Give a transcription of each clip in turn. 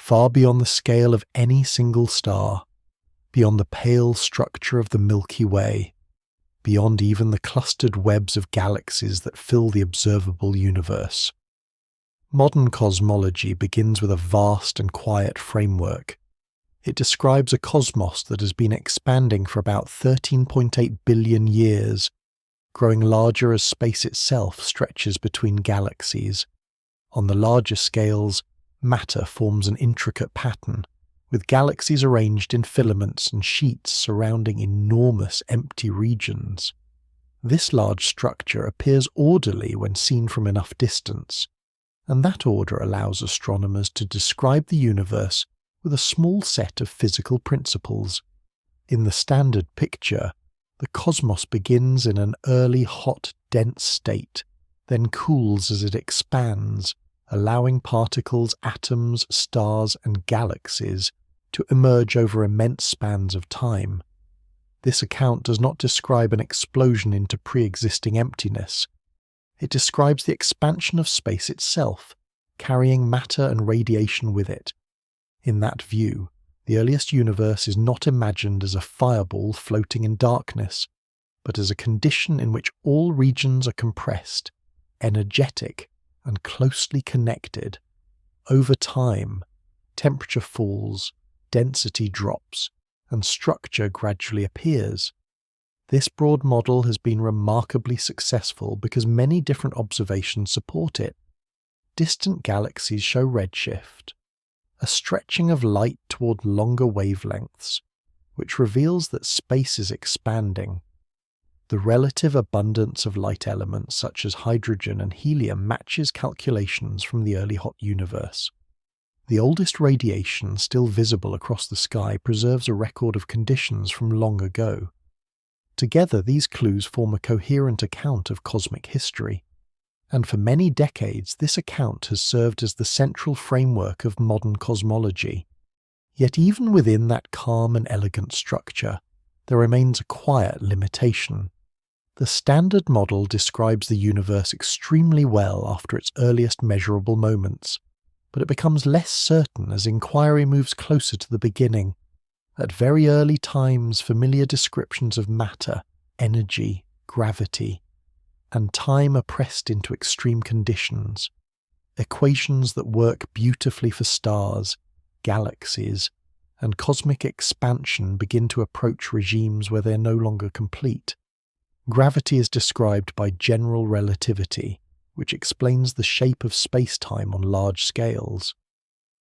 far beyond the scale of any single star, beyond the pale structure of the Milky Way, beyond even the clustered webs of galaxies that fill the observable universe. Modern cosmology begins with a vast and quiet framework. It describes a cosmos that has been expanding for about 13.8 billion years, growing larger as space itself stretches between galaxies. On the larger scales, matter forms an intricate pattern, with galaxies arranged in filaments and sheets surrounding enormous empty regions. This large structure appears orderly when seen from enough distance, and that order allows astronomers to describe the universe with a small set of physical principles. In the standard picture, the cosmos begins in an early hot, dense state, then cools as it expands, allowing particles, atoms, stars, and galaxies to emerge over immense spans of time. This account does not describe an explosion into pre-existing emptiness. It describes the expansion of space itself, carrying matter and radiation with it. In that view, the earliest universe is not imagined as a fireball floating in darkness, but as a condition in which all regions are compressed, energetic, and closely connected. Over time, temperature falls, density drops, and structure gradually appears. This broad model has been remarkably successful because many different observations support it. Distant galaxies show redshift, a stretching of light toward longer wavelengths, which reveals that space is expanding. The relative abundance of light elements such as hydrogen and helium matches calculations from the early hot universe. The oldest radiation still visible across the sky preserves a record of conditions from long ago. Together, these clues form a coherent account of cosmic history, and for many decades this account has served as the central framework of modern cosmology. Yet even within that calm and elegant structure, there remains a quiet limitation. The standard model describes the universe extremely well after its earliest measurable moments, but it becomes less certain as inquiry moves closer to the beginning. At very early times, familiar descriptions of matter, energy, gravity, and time are pressed into extreme conditions. Equations that work beautifully for stars, galaxies, and cosmic expansion begin to approach regimes where they are no longer complete. Gravity is described by general relativity, which explains the shape of space-time on large scales.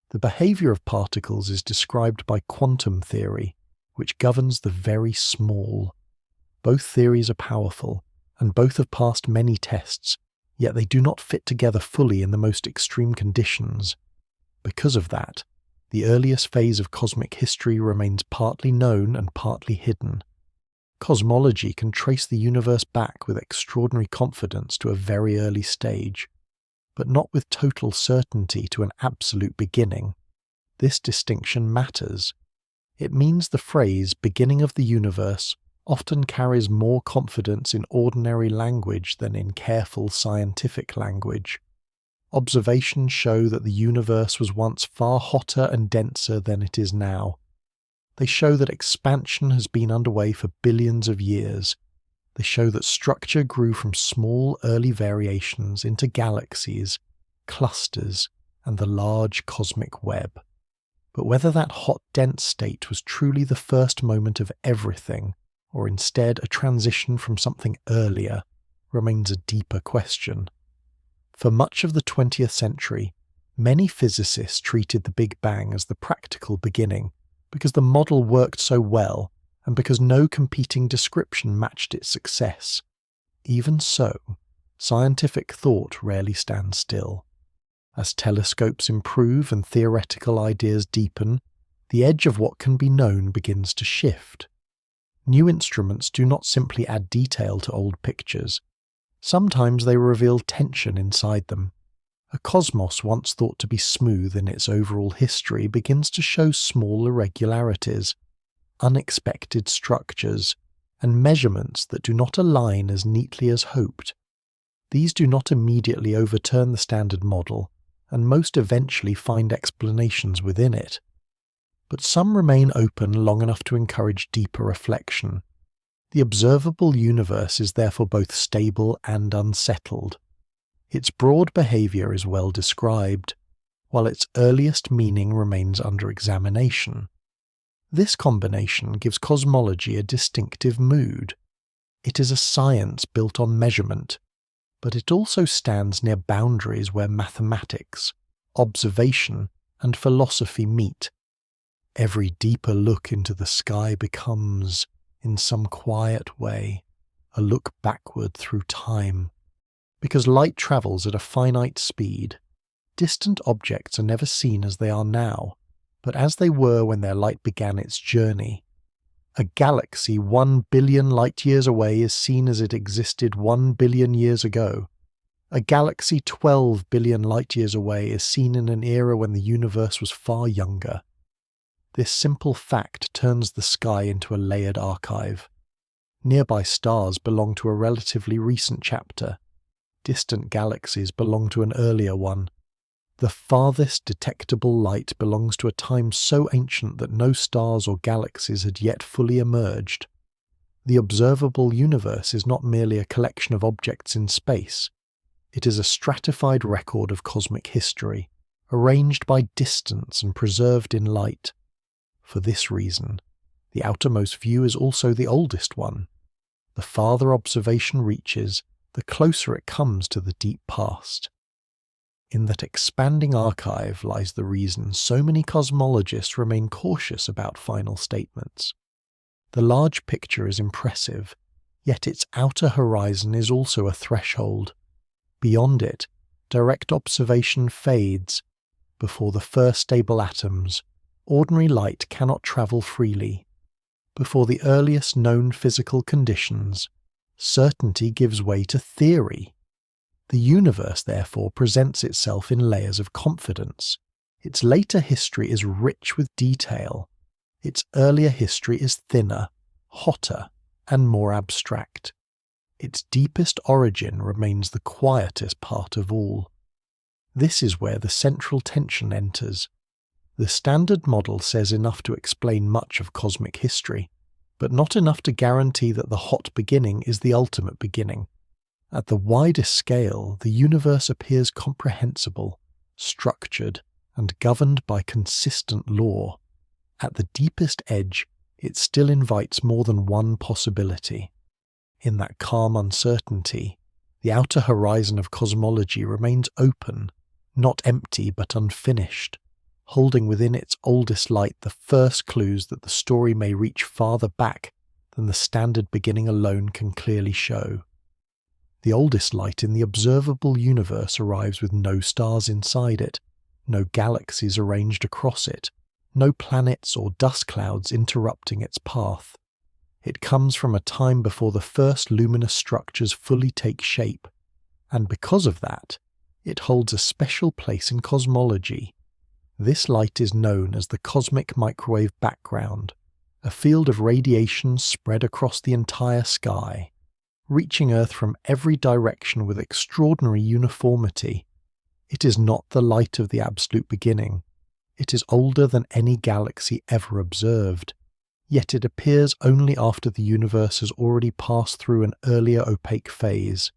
The behavior of particles is described by quantum theory, which governs the very small. Both theories are powerful, and both have passed many tests, yet they do not fit together fully in the most extreme conditions. Because of that, the earliest phase of cosmic history remains partly known and partly hidden. Cosmology can trace the universe back with extraordinary confidence to a very early stage, but not with total certainty to an absolute beginning. This distinction matters. It means the phrase "beginning of the universe" often carries more confidence in ordinary language than in careful scientific language. Observations show that the universe was once far hotter and denser than it is now. They show that expansion has been underway for billions of years. They show that structure grew from small early variations into galaxies, clusters, and the large cosmic web. But whether that hot, dense state was truly the first moment of everything, or instead a transition from something earlier, remains a deeper question. For much of the 20th century, many physicists treated the Big Bang as the practical beginning, because the model worked so well, and because no competing description matched its success. Even so, scientific thought rarely stands still. As telescopes improve and theoretical ideas deepen, the edge of what can be known begins to shift. New instruments do not simply add detail to old pictures. Sometimes they reveal tension inside them. A cosmos once thought to be smooth in its overall history begins to show small irregularities, unexpected structures, and measurements that do not align as neatly as hoped. These do not immediately overturn the standard model, and most eventually find explanations within it. But some remain open long enough to encourage deeper reflection. The observable universe is therefore both stable and unsettled. Its broad behaviour is well described, while its earliest meaning remains under examination. This combination gives cosmology a distinctive mood. It is a science built on measurement, but it also stands near boundaries where mathematics, observation, and philosophy meet. Every deeper look into the sky becomes, in some quiet way, a look backward through time. Because light travels at a finite speed, distant objects are never seen as they are now, but as they were when their light began its journey. A galaxy 1 billion light-years away is seen as it existed 1 billion years ago. A galaxy 12 billion light-years away is seen in an era when the universe was far younger. This simple fact turns the sky into a layered archive. Nearby stars belong to a relatively recent chapter. Distant galaxies belong to an earlier one. The farthest detectable light belongs to a time so ancient that no stars or galaxies had yet fully emerged. The observable universe is not merely a collection of objects in space. It is a stratified record of cosmic history, arranged by distance and preserved in light. For this reason, the outermost view is also the oldest one. The farther observation reaches, the closer it comes to the deep past. In that expanding archive lies the reason so many cosmologists remain cautious about final statements. The large picture is impressive, yet its outer horizon is also a threshold. Beyond it, direct observation fades. Before the first stable atoms, ordinary light cannot travel freely. Before the earliest known physical conditions, certainty gives way to theory. The universe, therefore, presents itself in layers of confidence. Its later history is rich with detail. Its earlier history is thinner, hotter, and more abstract. Its deepest origin remains the quietest part of all. This is where the central tension enters. The Standard Model says enough to explain much of cosmic history, but not enough to guarantee that the hot beginning is the ultimate beginning. At the widest scale, the universe appears comprehensible, structured, and governed by consistent law. At the deepest edge, it still invites more than one possibility. In that calm uncertainty, the outer horizon of cosmology remains open, not empty but unfinished, holding within its oldest light the first clues that the story may reach farther back than the standard beginning alone can clearly show. The oldest light in the observable universe arrives with no stars inside it, no galaxies arranged across it, no planets or dust clouds interrupting its path. It comes from a time before the first luminous structures fully take shape, and because of that, it holds a special place in cosmology. This light is known as the cosmic microwave background, a field of radiation spread across the entire sky, reaching Earth from every direction with extraordinary uniformity. It is not the light of the absolute beginning. It is older than any galaxy ever observed, yet it appears only after the universe has already passed through an earlier opaque phase.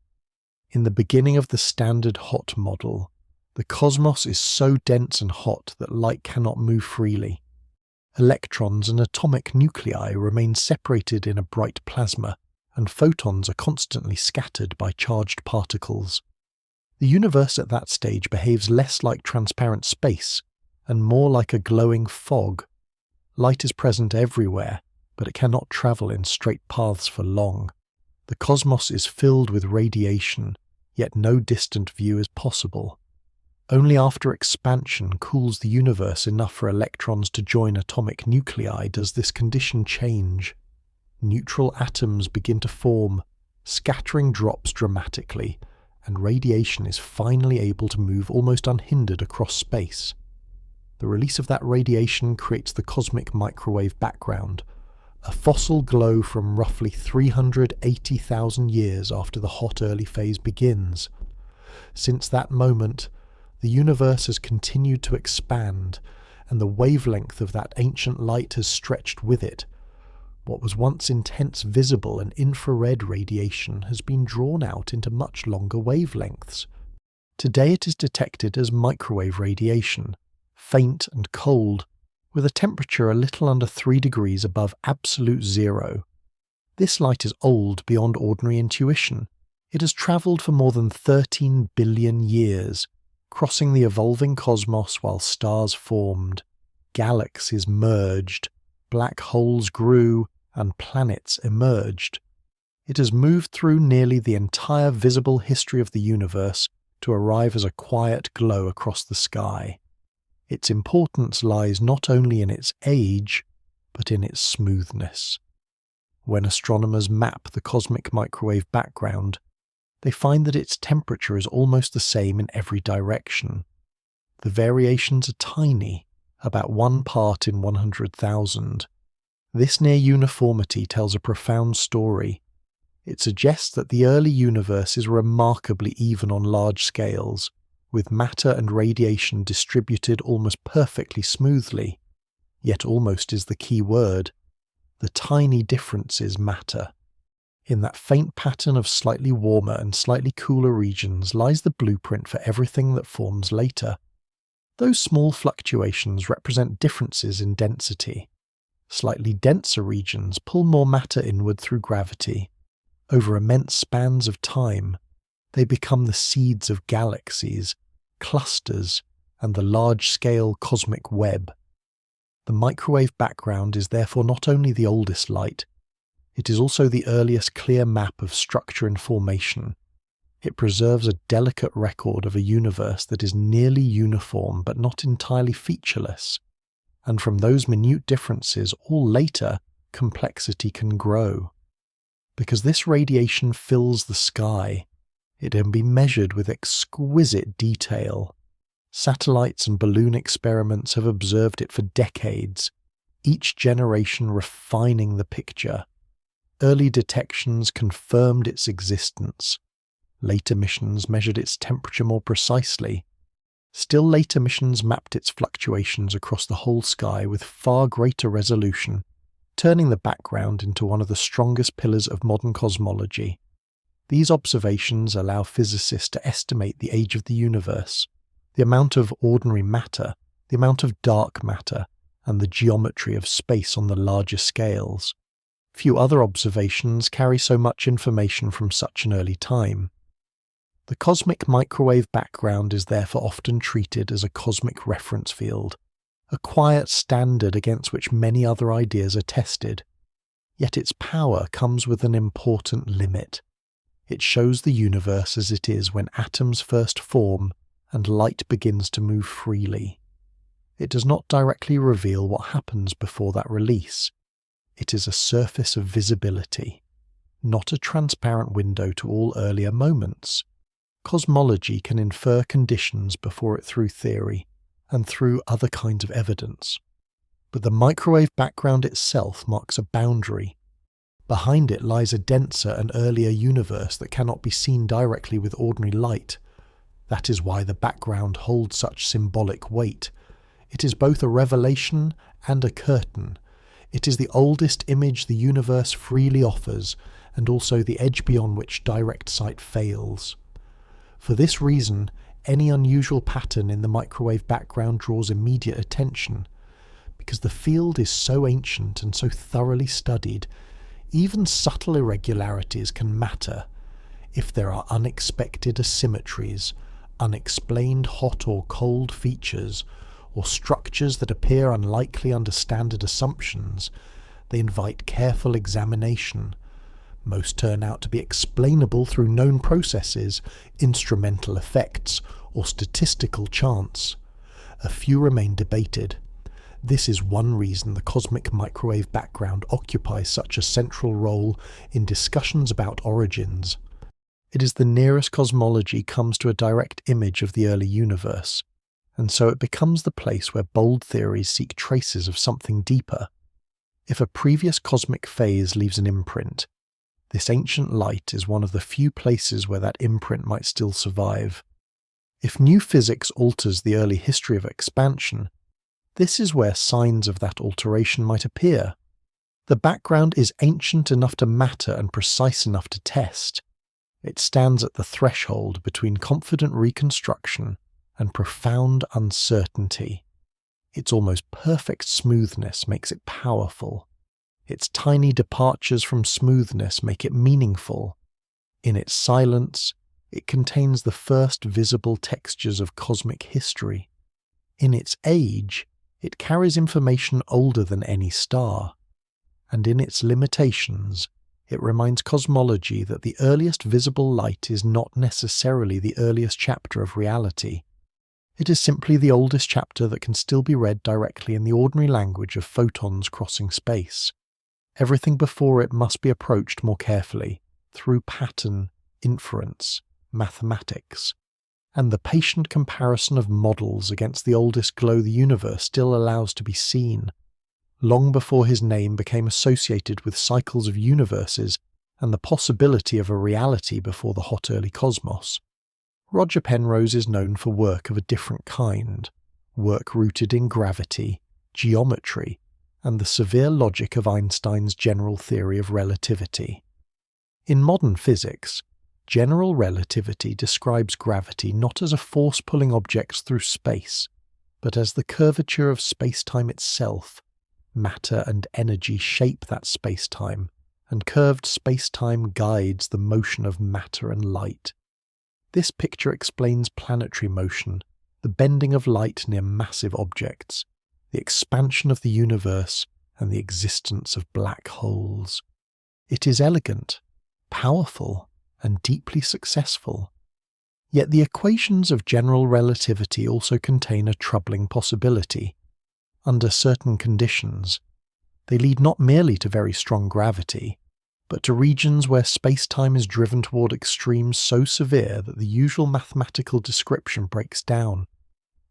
In the beginning of the Standard Hot Model, the cosmos is so dense and hot that light cannot move freely. Electrons and atomic nuclei remain separated in a bright plasma, and photons are constantly scattered by charged particles. The universe at that stage behaves less like transparent space, and more like a glowing fog. Light is present everywhere, but it cannot travel in straight paths for long. The cosmos is filled with radiation, yet no distant view is possible. Only after expansion cools the universe enough for electrons to join atomic nuclei does this condition change. Neutral atoms begin to form, scattering drops dramatically, and radiation is finally able to move almost unhindered across space. The release of that radiation creates the cosmic microwave background, a fossil glow from roughly 380,000 years after the hot early phase begins. Since that moment, The universe has continued to expand, and the wavelength of that ancient light has stretched with it. What was once intense visible and infrared radiation has been drawn out into much longer wavelengths. Today it is detected as microwave radiation, faint and cold, with a temperature a little under 3 degrees above absolute zero. This light is old beyond ordinary intuition. It has travelled for more than 13 billion years, crossing the evolving cosmos while stars formed, galaxies merged, black holes grew, and planets emerged. It has moved through nearly the entire visible history of the universe to arrive as a quiet glow across the sky. Its importance lies not only in its age, but in its smoothness. When astronomers map the cosmic microwave background, they find that its temperature is almost the same in every direction. The variations are tiny, about 1 part in 100,000. This near uniformity tells a profound story. It suggests that the early universe is remarkably even on large scales, with matter and radiation distributed almost perfectly smoothly. Yet almost is the key word. The tiny differences matter. In that faint pattern of slightly warmer and slightly cooler regions lies the blueprint for everything that forms later. Those small fluctuations represent differences in density. Slightly denser regions pull more matter inward through gravity. Over immense spans of time, they become the seeds of galaxies, clusters, and the large-scale cosmic web. The microwave background is therefore not only the oldest light, it is also the earliest clear map of structure and formation. It preserves a delicate record of a universe that is nearly uniform but not entirely featureless, and from those minute differences all later complexity can grow. Because this radiation fills the sky, it can be measured with exquisite detail. Satellites and balloon experiments have observed it for decades, each generation refining the picture. Early detections confirmed its existence. Later missions measured its temperature more precisely. Still later missions mapped its fluctuations across the whole sky with far greater resolution, turning the background into one of the strongest pillars of modern cosmology. These observations allow physicists to estimate the age of the universe, the amount of ordinary matter, the amount of dark matter, and the geometry of space on the larger scales. Few other observations carry so much information from such an early time. The cosmic microwave background is therefore often treated as a cosmic reference field, a quiet standard against which many other ideas are tested. Yet its power comes with an important limit. It shows the universe as it is when atoms first form and light begins to move freely. It does not directly reveal what happens before that release. It is a surface of visibility, not a transparent window to all earlier moments. Cosmology can infer conditions before it through theory, and through other kinds of evidence. But the microwave background itself marks a boundary. Behind it lies a denser and earlier universe that cannot be seen directly with ordinary light. That is why the background holds such symbolic weight. It is both a revelation and a curtain. It is the oldest image the universe freely offers, and also the edge beyond which direct sight fails. For this reason, any unusual pattern in the microwave background draws immediate attention. Because the field is so ancient and so thoroughly studied, even subtle irregularities can matter. If there are unexpected asymmetries, unexplained hot or cold features, or structures that appear unlikely under standard assumptions, they invite careful examination. Most turn out to be explainable through known processes, instrumental effects, or statistical chance. A few remain debated. This is one reason the cosmic microwave background occupies such a central role in discussions about origins. It is the nearest cosmology comes to a direct image of the early universe, and so it becomes the place where bold theories seek traces of something deeper. If a previous cosmic phase leaves an imprint, this ancient light is one of the few places where that imprint might still survive. If new physics alters the early history of expansion, this is where signs of that alteration might appear. The background is ancient enough to matter and precise enough to test. It stands at the threshold between confident reconstruction and profound uncertainty. Its almost perfect smoothness makes it powerful. Its tiny departures from smoothness make it meaningful. In its silence, it contains the first visible textures of cosmic history. In its age, it carries information older than any star. And in its limitations, it reminds cosmology that the earliest visible light is not necessarily the earliest chapter of reality. It is simply the oldest chapter that can still be read directly in the ordinary language of photons crossing space. Everything before it must be approached more carefully, through pattern, inference, mathematics, and the patient comparison of models against the oldest glow the universe still allows to be seen. Long before his name became associated with cycles of universes and the possibility of a reality before the hot early cosmos, Roger Penrose is known for work of a different kind, work rooted in gravity, geometry, and the severe logic of Einstein's general theory of relativity. In modern physics, general relativity describes gravity not as a force pulling objects through space, but as the curvature of space-time itself. Matter and energy shape that space-time, and curved space-time guides the motion of matter and light. This picture explains planetary motion, the bending of light near massive objects, the expansion of the universe, and the existence of black holes. It is elegant, powerful, and deeply successful. Yet the equations of general relativity also contain a troubling possibility. Under certain conditions, they lead not merely to very strong gravity, but to regions where space-time is driven toward extremes so severe that the usual mathematical description breaks down.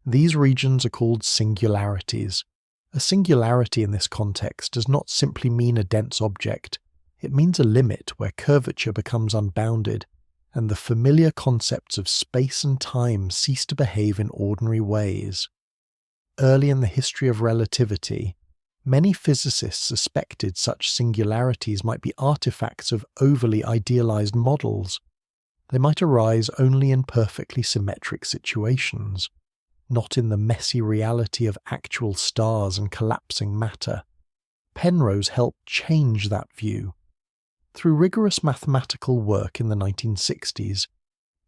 These regions are called singularities. A singularity in this context does not simply mean a dense object, it means a limit where curvature becomes unbounded, and the familiar concepts of space and time cease to behave in ordinary ways. Early in the history of relativity, many physicists suspected such singularities might be artifacts of overly idealized models. They might arise only in perfectly symmetric situations, not in the messy reality of actual stars and collapsing matter. Penrose helped change that view. Through rigorous mathematical work in the 1960s,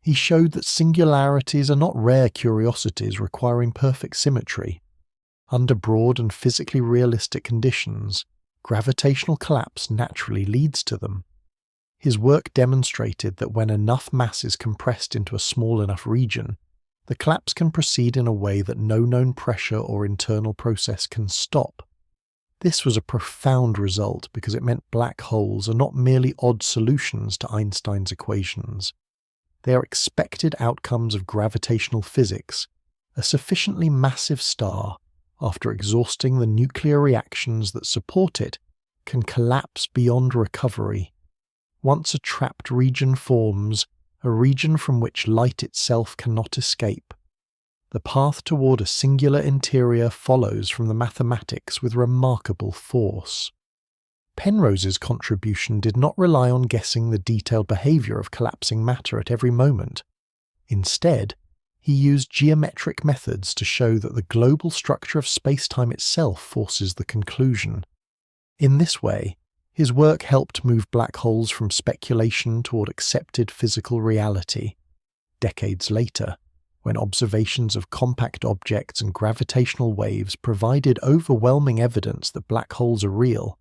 he showed that singularities are not rare curiosities requiring perfect symmetry. Under broad and physically realistic conditions, gravitational collapse naturally leads to them. His work demonstrated that when enough mass is compressed into a small enough region, the collapse can proceed in a way that no known pressure or internal process can stop. This was a profound result because it meant black holes are not merely odd solutions to Einstein's equations. They are expected outcomes of gravitational physics. A sufficiently massive star, after exhausting the nuclear reactions that support it, can collapse beyond recovery. Once a trapped region forms, a region from which light itself cannot escape, the path toward a singular interior follows from the mathematics with remarkable force. Penrose's contribution did not rely on guessing the detailed behavior of collapsing matter at every moment. Instead, he used geometric methods to show that the global structure of space-time itself forces the conclusion. In this way, his work helped move black holes from speculation toward accepted physical reality. Decades later, when observations of compact objects and gravitational waves provided overwhelming evidence that black holes are real,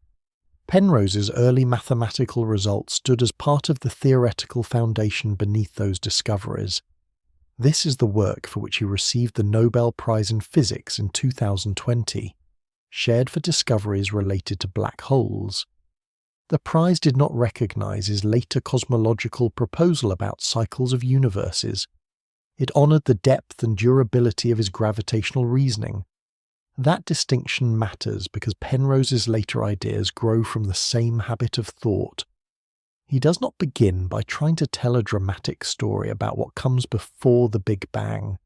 Penrose's early mathematical results stood as part of the theoretical foundation beneath those discoveries. This is the work for which he received the Nobel Prize in Physics in 2020, shared for discoveries related to black holes. The prize did not recognize his later cosmological proposal about cycles of universes. It honored the depth and durability of his gravitational reasoning. That distinction matters because Penrose's later ideas grow from the same habit of thought. He does not begin by trying to tell a dramatic story about what comes before the Big Bang.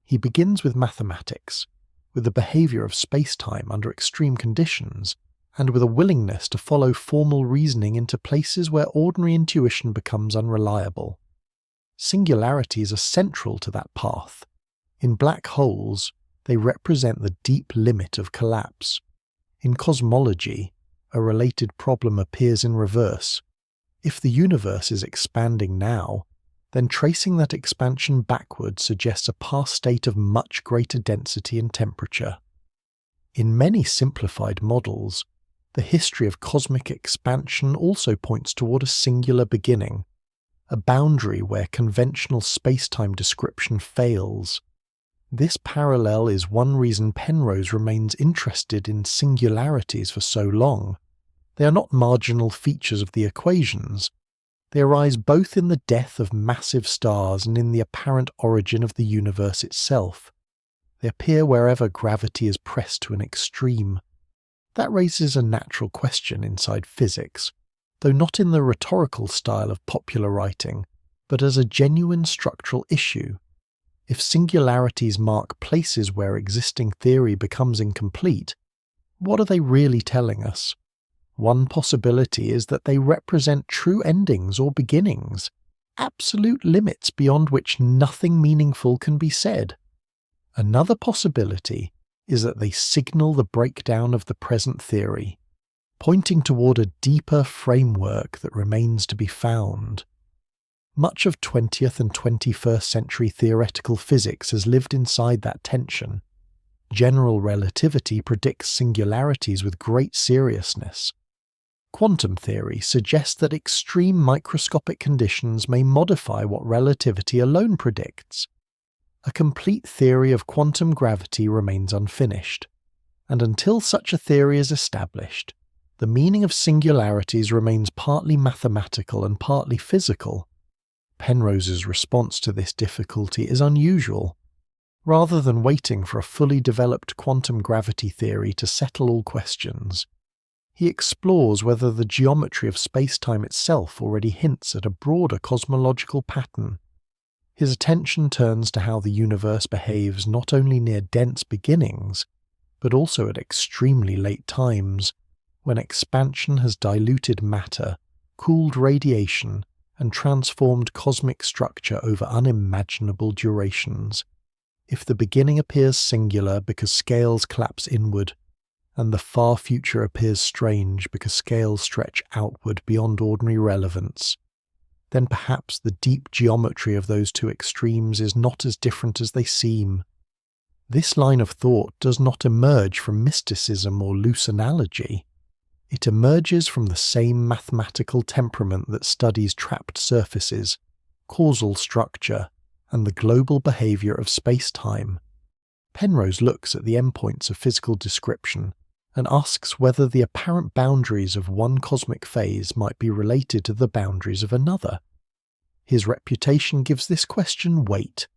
He begins with mathematics, with the behavior of space-time under extreme conditions, and with a willingness to follow formal reasoning into places where ordinary intuition becomes unreliable. Singularities are central to that path. In black holes, they represent the deep limit of collapse. In cosmology, a related problem appears in reverse. If the universe is expanding now, then tracing that expansion backward suggests a past state of much greater density and temperature. In many simplified models, the history of cosmic expansion also points toward a singular beginning, a boundary where conventional space-time description fails. This parallel is one reason Penrose remains interested in singularities for so long. They are not marginal features of the equations. They arise both in the death of massive stars and in the apparent origin of the universe itself. They appear wherever gravity is pressed to an extreme. That raises a natural question inside physics, though not in the rhetorical style of popular writing, but as a genuine structural issue. If singularities mark places where existing theory becomes incomplete, what are they really telling us? One possibility is that they represent true endings or beginnings, absolute limits beyond which nothing meaningful can be said. Another possibility is that they signal the breakdown of the present theory, pointing toward a deeper framework that remains to be found. Much of 20th and 21st century theoretical physics has lived inside that tension. General relativity predicts singularities with great seriousness. Quantum theory suggests that extreme microscopic conditions may modify what relativity alone predicts. A complete theory of quantum gravity remains unfinished, and until such a theory is established, the meaning of singularities remains partly mathematical and partly physical. Penrose's response to this difficulty is unusual. Rather than waiting for a fully developed quantum gravity theory to settle all questions, he explores whether the geometry of space-time itself already hints at a broader cosmological pattern. His attention turns to how the universe behaves not only near dense beginnings, but also at extremely late times, when expansion has diluted matter, cooled radiation, and transformed cosmic structure over unimaginable durations. If the beginning appears singular because scales collapse inward, and the far future appears strange because scales stretch outward beyond ordinary relevance, then perhaps the deep geometry of those two extremes is not as different as they seem. This line of thought does not emerge from mysticism or loose analogy. It emerges from the same mathematical temperament that studies trapped surfaces, causal structure, and the global behavior of space-time. Penrose looks at the endpoints of physical description and asks whether the apparent boundaries of one cosmic phase might be related to the boundaries of another. His reputation gives this question weight,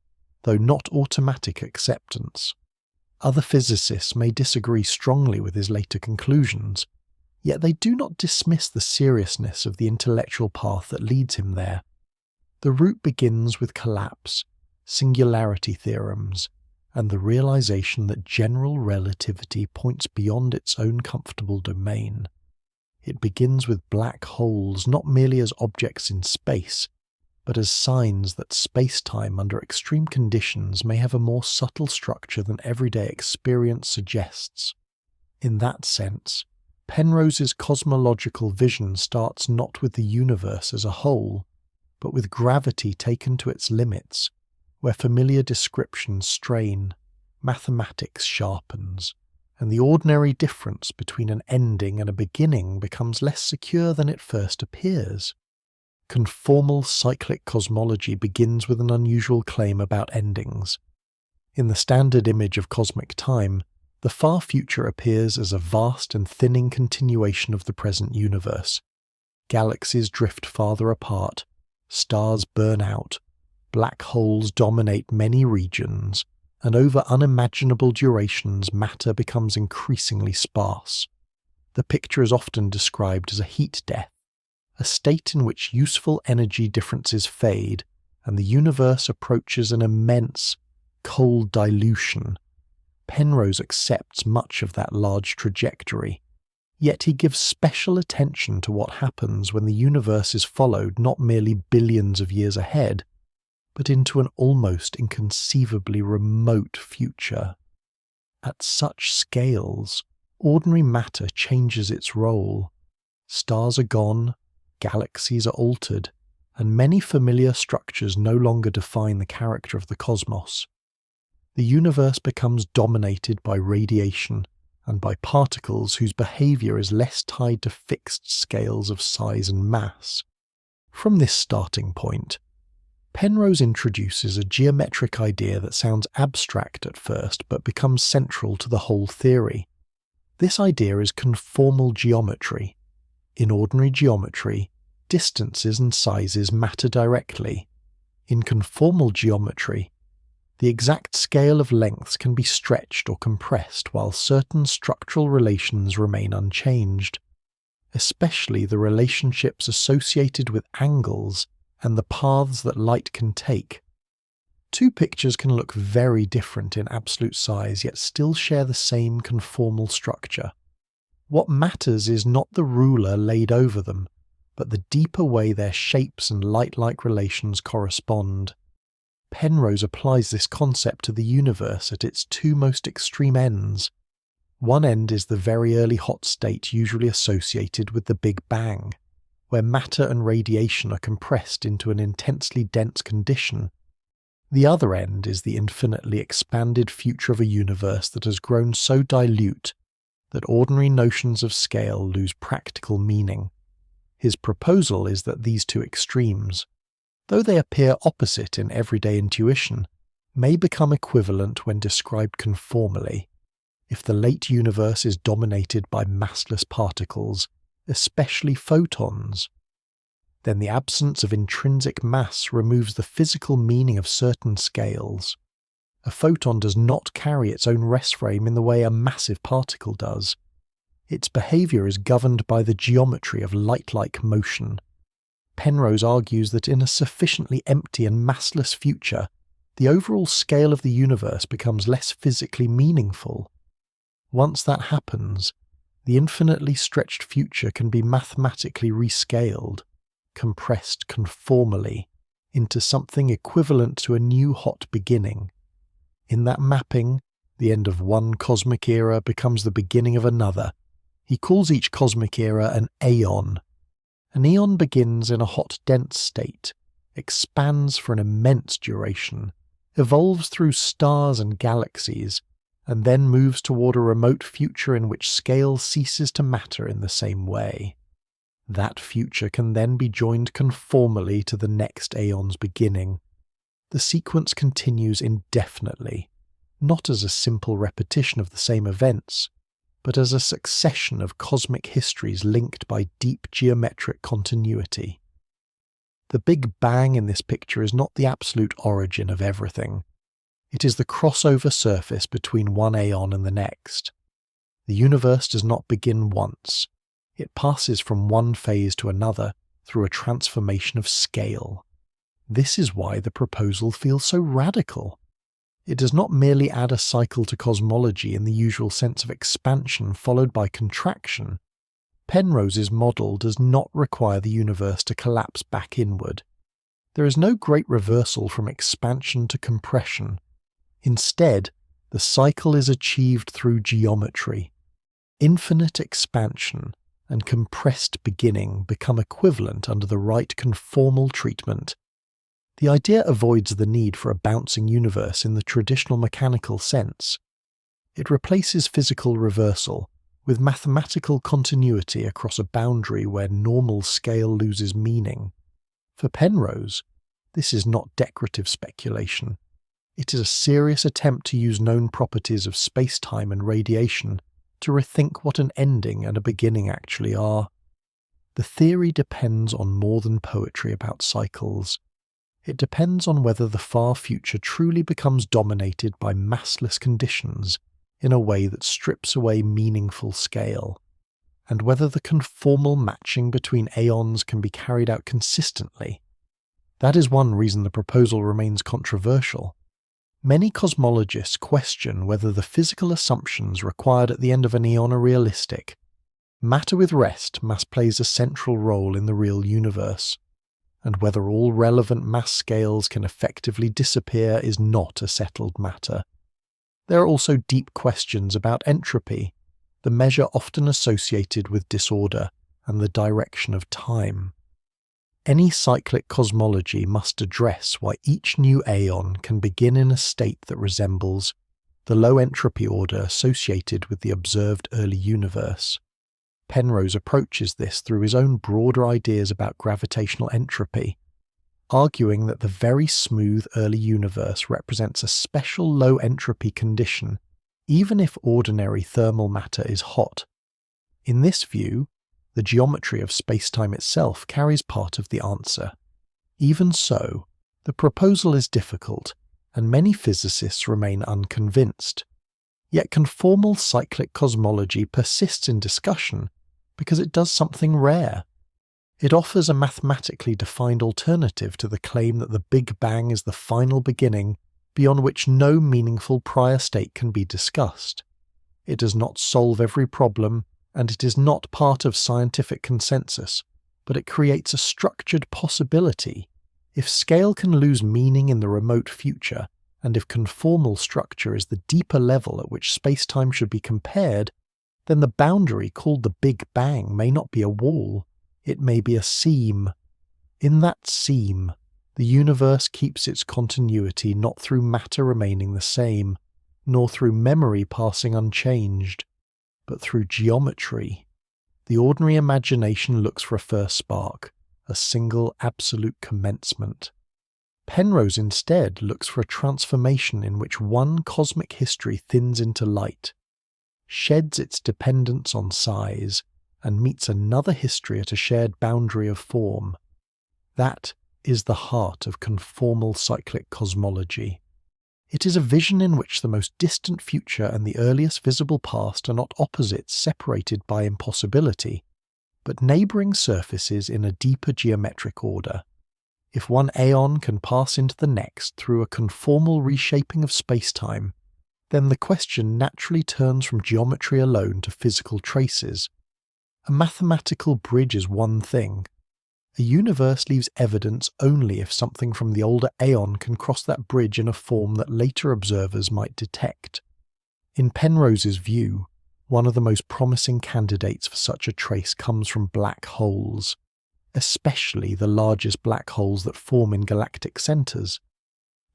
though not automatic acceptance. Other physicists may disagree strongly with his later conclusions, yet they do not dismiss the seriousness of the intellectual path that leads him there. The route begins with collapse, singularity theorems, and the realization that general relativity points beyond its own comfortable domain. It begins with black holes not merely as objects in space, but as signs that space-time under extreme conditions may have a more subtle structure than everyday experience suggests. In that sense, Penrose's cosmological vision starts not with the universe as a whole, but with gravity taken to its limits, where familiar descriptions strain, mathematics sharpens, and the ordinary difference between an ending and a beginning becomes less secure than it first appears. Conformal cyclic cosmology begins with an unusual claim about endings. In the standard image of cosmic time, the far future appears as a vast and thinning continuation of the present universe. Galaxies drift farther apart, stars burn out, black holes dominate many regions, and over unimaginable durations matter becomes increasingly sparse. The picture is often described as a heat death, a state in which useful energy differences fade and the universe approaches an immense, cold dilution. Penrose accepts much of that large trajectory, yet he gives special attention to what happens when the universe is followed not merely billions of years ahead, but into an almost inconceivably remote future. At such scales, ordinary matter changes its role. Stars are gone, galaxies are altered, and many familiar structures no longer define the character of the cosmos. The universe becomes dominated by radiation and by particles whose behavior is less tied to fixed scales of size and mass. From this starting point, Penrose introduces a geometric idea that sounds abstract at first but becomes central to the whole theory. This idea is conformal geometry. In ordinary geometry, distances and sizes matter directly. In conformal geometry, the exact scale of lengths can be stretched or compressed while certain structural relations remain unchanged, especially the relationships associated with angles and the paths that light can take. Two pictures can look very different in absolute size yet still share the same conformal structure. What matters is not the ruler laid over them, but the deeper way their shapes and light-like relations correspond. Penrose applies this concept to the universe at its two most extreme ends. One end is the very early hot state usually associated with the Big Bang, where matter and radiation are compressed into an intensely dense condition. The other end is the infinitely expanded future of a universe that has grown so dilute that ordinary notions of scale lose practical meaning. His proposal is that these two extremes, though they appear opposite in everyday intuition, may become equivalent when described conformally. If the late universe is dominated by massless particles, especially photons, then the absence of intrinsic mass removes the physical meaning of certain scales. A photon does not carry its own rest frame in the way a massive particle does. Its behavior is governed by the geometry of light-like motion. Penrose argues that in a sufficiently empty and massless future, the overall scale of the universe becomes less physically meaningful. Once that happens, the infinitely stretched future can be mathematically rescaled, compressed conformally, into something equivalent to a new hot beginning. In that mapping, the end of one cosmic era becomes the beginning of another. He calls each cosmic era an aeon. An eon begins in a hot, dense state, expands for an immense duration, evolves through stars and galaxies, and then moves toward a remote future in which scale ceases to matter in the same way. That future can then be joined conformally to the next aeon's beginning. The sequence continues indefinitely, not as a simple repetition of the same events, but as a succession of cosmic histories linked by deep geometric continuity. The Big Bang in this picture is not the absolute origin of everything. It is the crossover surface between one aeon and the next. The universe does not begin once. It passes from one phase to another through a transformation of scale. This is why the proposal feels so radical. It does not merely add a cycle to cosmology in the usual sense of expansion followed by contraction. Penrose's model does not require the universe to collapse back inward. There is no great reversal from expansion to compression. Instead, the cycle is achieved through geometry. Infinite expansion and compressed beginning become equivalent under the right conformal treatment. The idea avoids the need for a bouncing universe in the traditional mechanical sense. It replaces physical reversal with mathematical continuity across a boundary where normal scale loses meaning. For Penrose, this is not decorative speculation. It is a serious attempt to use known properties of space-time and radiation to rethink what an ending and a beginning actually are. The theory depends on more than poetry about cycles. It depends on whether the far future truly becomes dominated by massless conditions in a way that strips away meaningful scale. and whether the conformal matching between aeons can be carried out consistently. That is one reason the proposal remains controversial. Many cosmologists question whether the physical assumptions required at the end of an eon are realistic. Matter with rest mass plays a central role in the real universe, and whether all relevant mass scales can effectively disappear is not a settled matter. There are also deep questions about entropy, the measure often associated with disorder and the direction of time. Any cyclic cosmology must address why each new aeon can begin in a state that resembles the low entropy order associated with the observed early universe. Penrose approaches this through his own broader ideas about gravitational entropy, arguing that the very smooth early universe represents a special low entropy condition, even if ordinary thermal matter is hot. In this view, the geometry of spacetime itself carries part of the answer. Even so, the proposal is difficult, and many physicists remain unconvinced. Yet conformal cyclic cosmology persists in discussion because it does something rare. It offers a mathematically defined alternative to the claim that the Big Bang is the final beginning beyond which no meaningful prior state can be discussed. It does not solve every problem, and it is not part of scientific consensus, but it creates a structured possibility. If scale can lose meaning in the remote future, and if conformal structure is the deeper level at which spacetime should be compared, then the boundary called the Big Bang may not be a wall, it may be a seam. In that seam, the universe keeps its continuity not through matter remaining the same, nor through memory passing unchanged, but through geometry. The ordinary imagination looks for a first spark, a single absolute commencement. Penrose instead looks for a transformation in which one cosmic history thins into light, sheds its dependence on size, and meets another history at a shared boundary of form. That is the heart of conformal cyclic cosmology. It is a vision in which the most distant future and the earliest visible past are not opposites separated by impossibility, but neighbouring surfaces in a deeper geometric order. If one aeon can pass into the next through a conformal reshaping of spacetime, then the question naturally turns from geometry alone to physical traces. A mathematical bridge is one thing. A universe leaves evidence only if something from the older aeon can cross that bridge in a form that later observers might detect. In Penrose's view, one of the most promising candidates for such a trace comes from black holes, especially the largest black holes that form in galactic centres.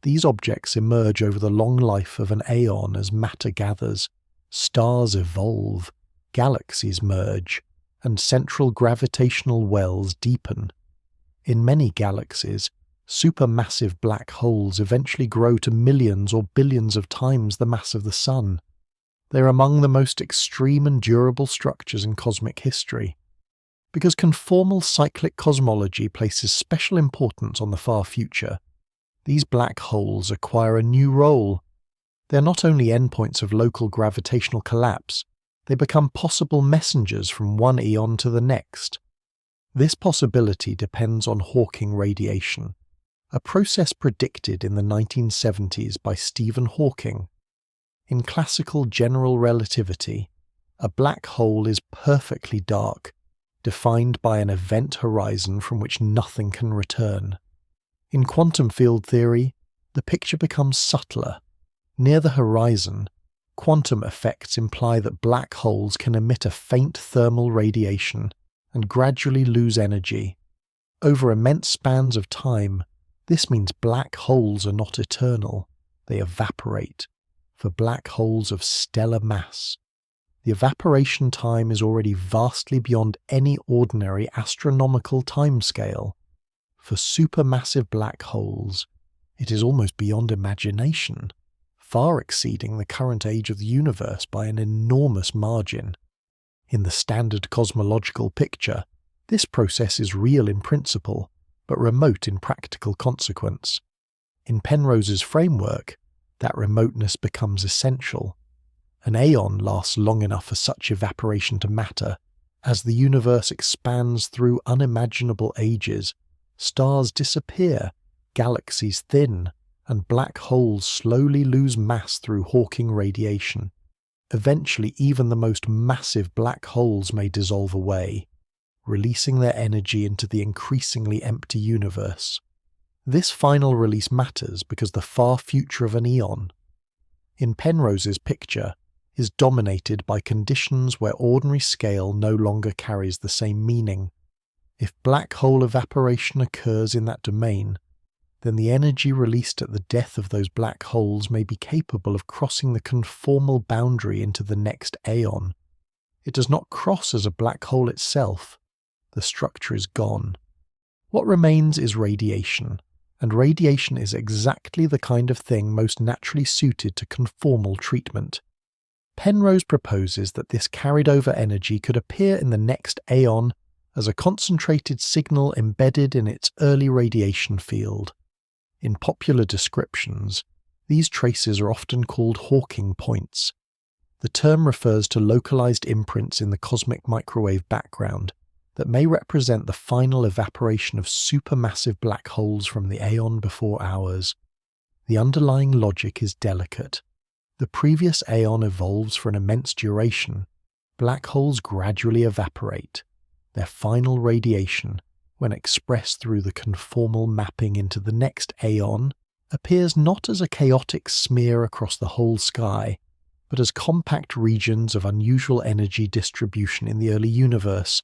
These objects emerge over the long life of an aeon as matter gathers, stars evolve, galaxies merge, and central gravitational wells deepen. In many galaxies, supermassive black holes eventually grow to millions or billions of times the mass of the Sun. They are among the most extreme and durable structures in cosmic history. Because conformal cyclic cosmology places special importance on the far future, these black holes acquire a new role. They are not only endpoints of local gravitational collapse, they become possible messengers from one eon to the next. This possibility depends on Hawking radiation, a process predicted in the 1970s by Stephen Hawking. In classical general relativity, a black hole is perfectly dark, defined by an event horizon from which nothing can return. In quantum field theory, the picture becomes subtler. Near the horizon, quantum effects imply that black holes can emit a faint thermal radiation and gradually lose energy. Over immense spans of time, this means black holes are not eternal, they evaporate, for black holes of stellar mass. The evaporation time is already vastly beyond any ordinary astronomical timescale. For supermassive black holes, it is almost beyond imagination, far exceeding the current age of the universe by an enormous margin. In the standard cosmological picture, this process is real in principle, but remote in practical consequence. In Penrose's framework, that remoteness becomes essential. An aeon lasts long enough for such evaporation to matter, As the universe expands through unimaginable ages, stars disappear, galaxies thin, and black holes slowly lose mass through Hawking radiation. Eventually, even the most massive black holes may dissolve away, releasing their energy into the increasingly empty universe. This final release matters because the far future of an eon, in Penrose's picture, is dominated by conditions where ordinary scale no longer carries the same meaning. If black hole evaporation occurs in that domain, then the energy released at the death of those black holes may be capable of crossing the conformal boundary into the next aeon. It does not cross as a black hole itself. The structure is gone. What remains is radiation, and radiation is exactly the kind of thing most naturally suited to conformal treatment. Penrose proposes that this carried-over energy could appear in the next aeon as a concentrated signal embedded in its early radiation field. In popular descriptions, these traces are often called Hawking points. The term refers to localized imprints in the cosmic microwave background that may represent the final evaporation of supermassive black holes from the aeon before ours. The underlying logic is delicate. The previous aeon evolves for an immense duration. Black holes gradually evaporate. Their final radiation, when expressed through the conformal mapping into the next aeon, appears not as a chaotic smear across the whole sky, but as compact regions of unusual energy distribution in the early universe.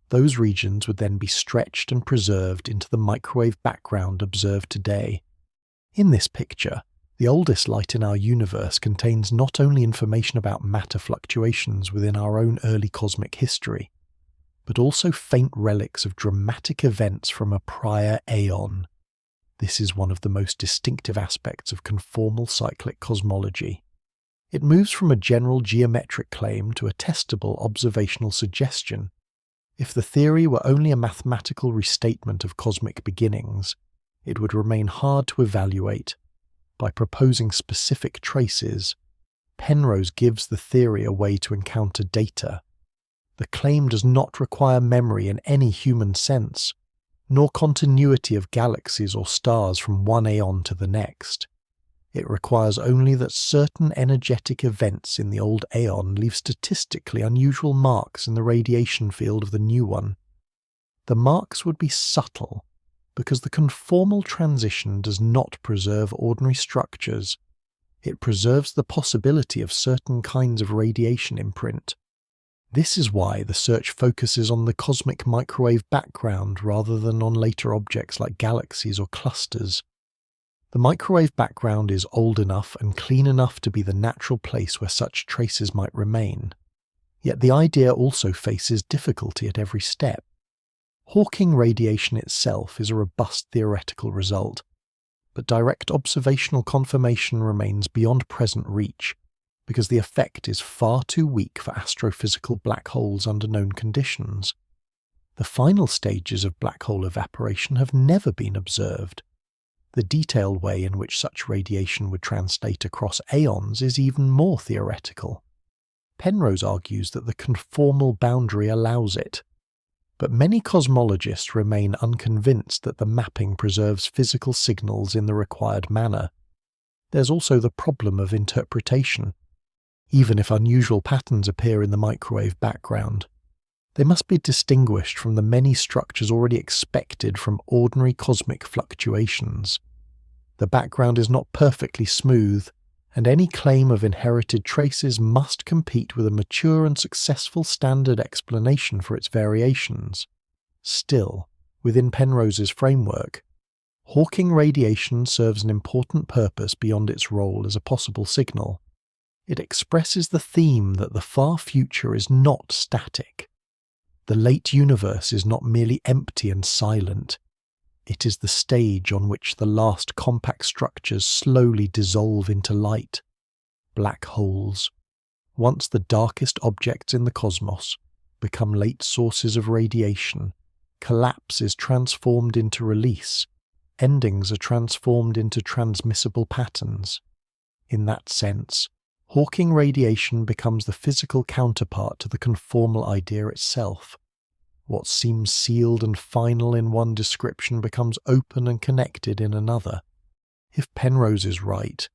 Those regions would then be stretched and preserved into the microwave background observed today. In this picture, the oldest light in our universe contains not only information about matter fluctuations within our own early cosmic history, but also faint relics of dramatic events from a prior aeon. This is one of the most distinctive aspects of conformal cyclic cosmology. It moves from a general geometric claim to a testable observational suggestion. If the theory were only a mathematical restatement of cosmic beginnings, it would remain hard to evaluate. By proposing specific traces, Penrose gives the theory a way to encounter data. The claim does not require memory in any human sense, nor continuity of galaxies or stars from one aeon to the next. It requires only that certain energetic events in the old aeon leave statistically unusual marks in the radiation field of the new one. The marks would be subtle, because the conformal transition does not preserve ordinary structures. It preserves the possibility of certain kinds of radiation imprint. This is why the search focuses on the cosmic microwave background rather than on later objects like galaxies or clusters. The microwave background is old enough and clean enough to be the natural place where such traces might remain. Yet the idea also faces difficulty at every step. Hawking radiation itself is a robust theoretical result, but direct observational confirmation remains beyond present reach, because the effect is far too weak for astrophysical black holes under known conditions. The final stages of black hole evaporation have never been observed. The detailed way in which such radiation would translate across aeons is even more theoretical. Penrose argues that the conformal boundary allows it, but many cosmologists remain unconvinced that the mapping preserves physical signals in the required manner. There's also the problem of interpretation. Even if unusual patterns appear in the microwave background, they must be distinguished from the many structures already expected from ordinary cosmic fluctuations. The background is not perfectly smooth, and any claim of inherited traces must compete with a mature and successful standard explanation for its variations. Still, within Penrose's framework, Hawking radiation serves an important purpose beyond its role as a possible signal. It expresses the theme that the far future is not static. The late universe is not merely empty and silent. It is the stage on which the last compact structures slowly dissolve into light. Black holes, once the darkest objects in the cosmos, become late sources of radiation. Collapse is transformed into release. Endings are transformed into transmissible patterns. In that sense, Hawking radiation becomes the physical counterpart to the conformal idea itself. What seems sealed and final in one description becomes open and connected in another. If Penrose is right,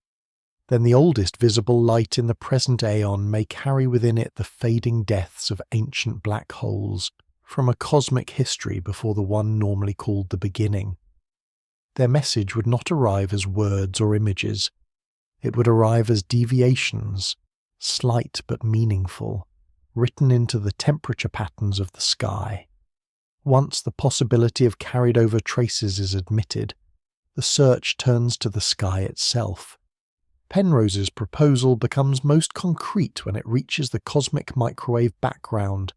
then the oldest visible light in the present aeon may carry within it the fading deaths of ancient black holes from a cosmic history before the one normally called the beginning. Their message would not arrive as words or images. It would arrive as deviations, slight but meaningful, written into the temperature patterns of the sky. Once the possibility of carried-over traces is admitted, the search turns to the sky itself. Penrose's proposal becomes most concrete when it reaches the cosmic microwave background,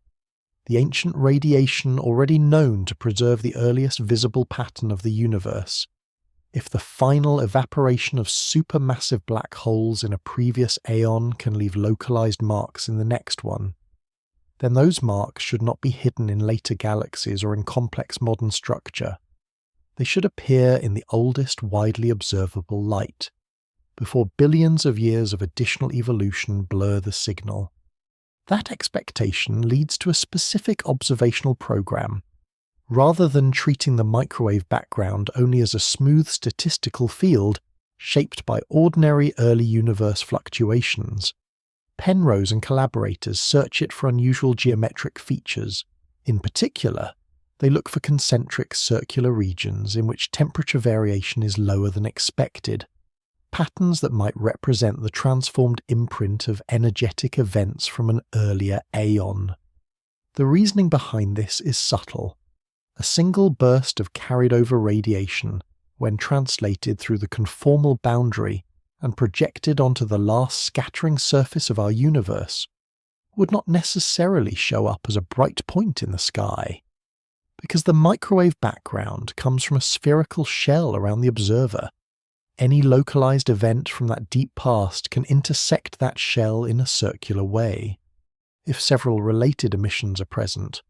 the ancient radiation already known to preserve the earliest visible pattern of the universe. If the final evaporation of supermassive black holes in a previous aeon can leave localized marks in the next one, then those marks should not be hidden in later galaxies or in complex modern structure. They should appear in the oldest widely observable light, before billions of years of additional evolution blur the signal. That expectation leads to a specific observational program. Rather than treating the microwave background only as a smooth statistical field shaped by ordinary early universe fluctuations, Penrose and collaborators search it for unusual geometric features. In particular, they look for concentric circular regions in which temperature variation is lower than expected, patterns that might represent the transformed imprint of energetic events from an earlier aeon. The reasoning behind this is subtle. A single burst of carried-over radiation, when translated through the conformal boundary and projected onto the last scattering surface of our universe, would not necessarily show up as a bright point in the sky, because the microwave background comes from a spherical shell around the observer. Any localized event from that deep past can intersect that shell in a circular way. If several related emissions are present,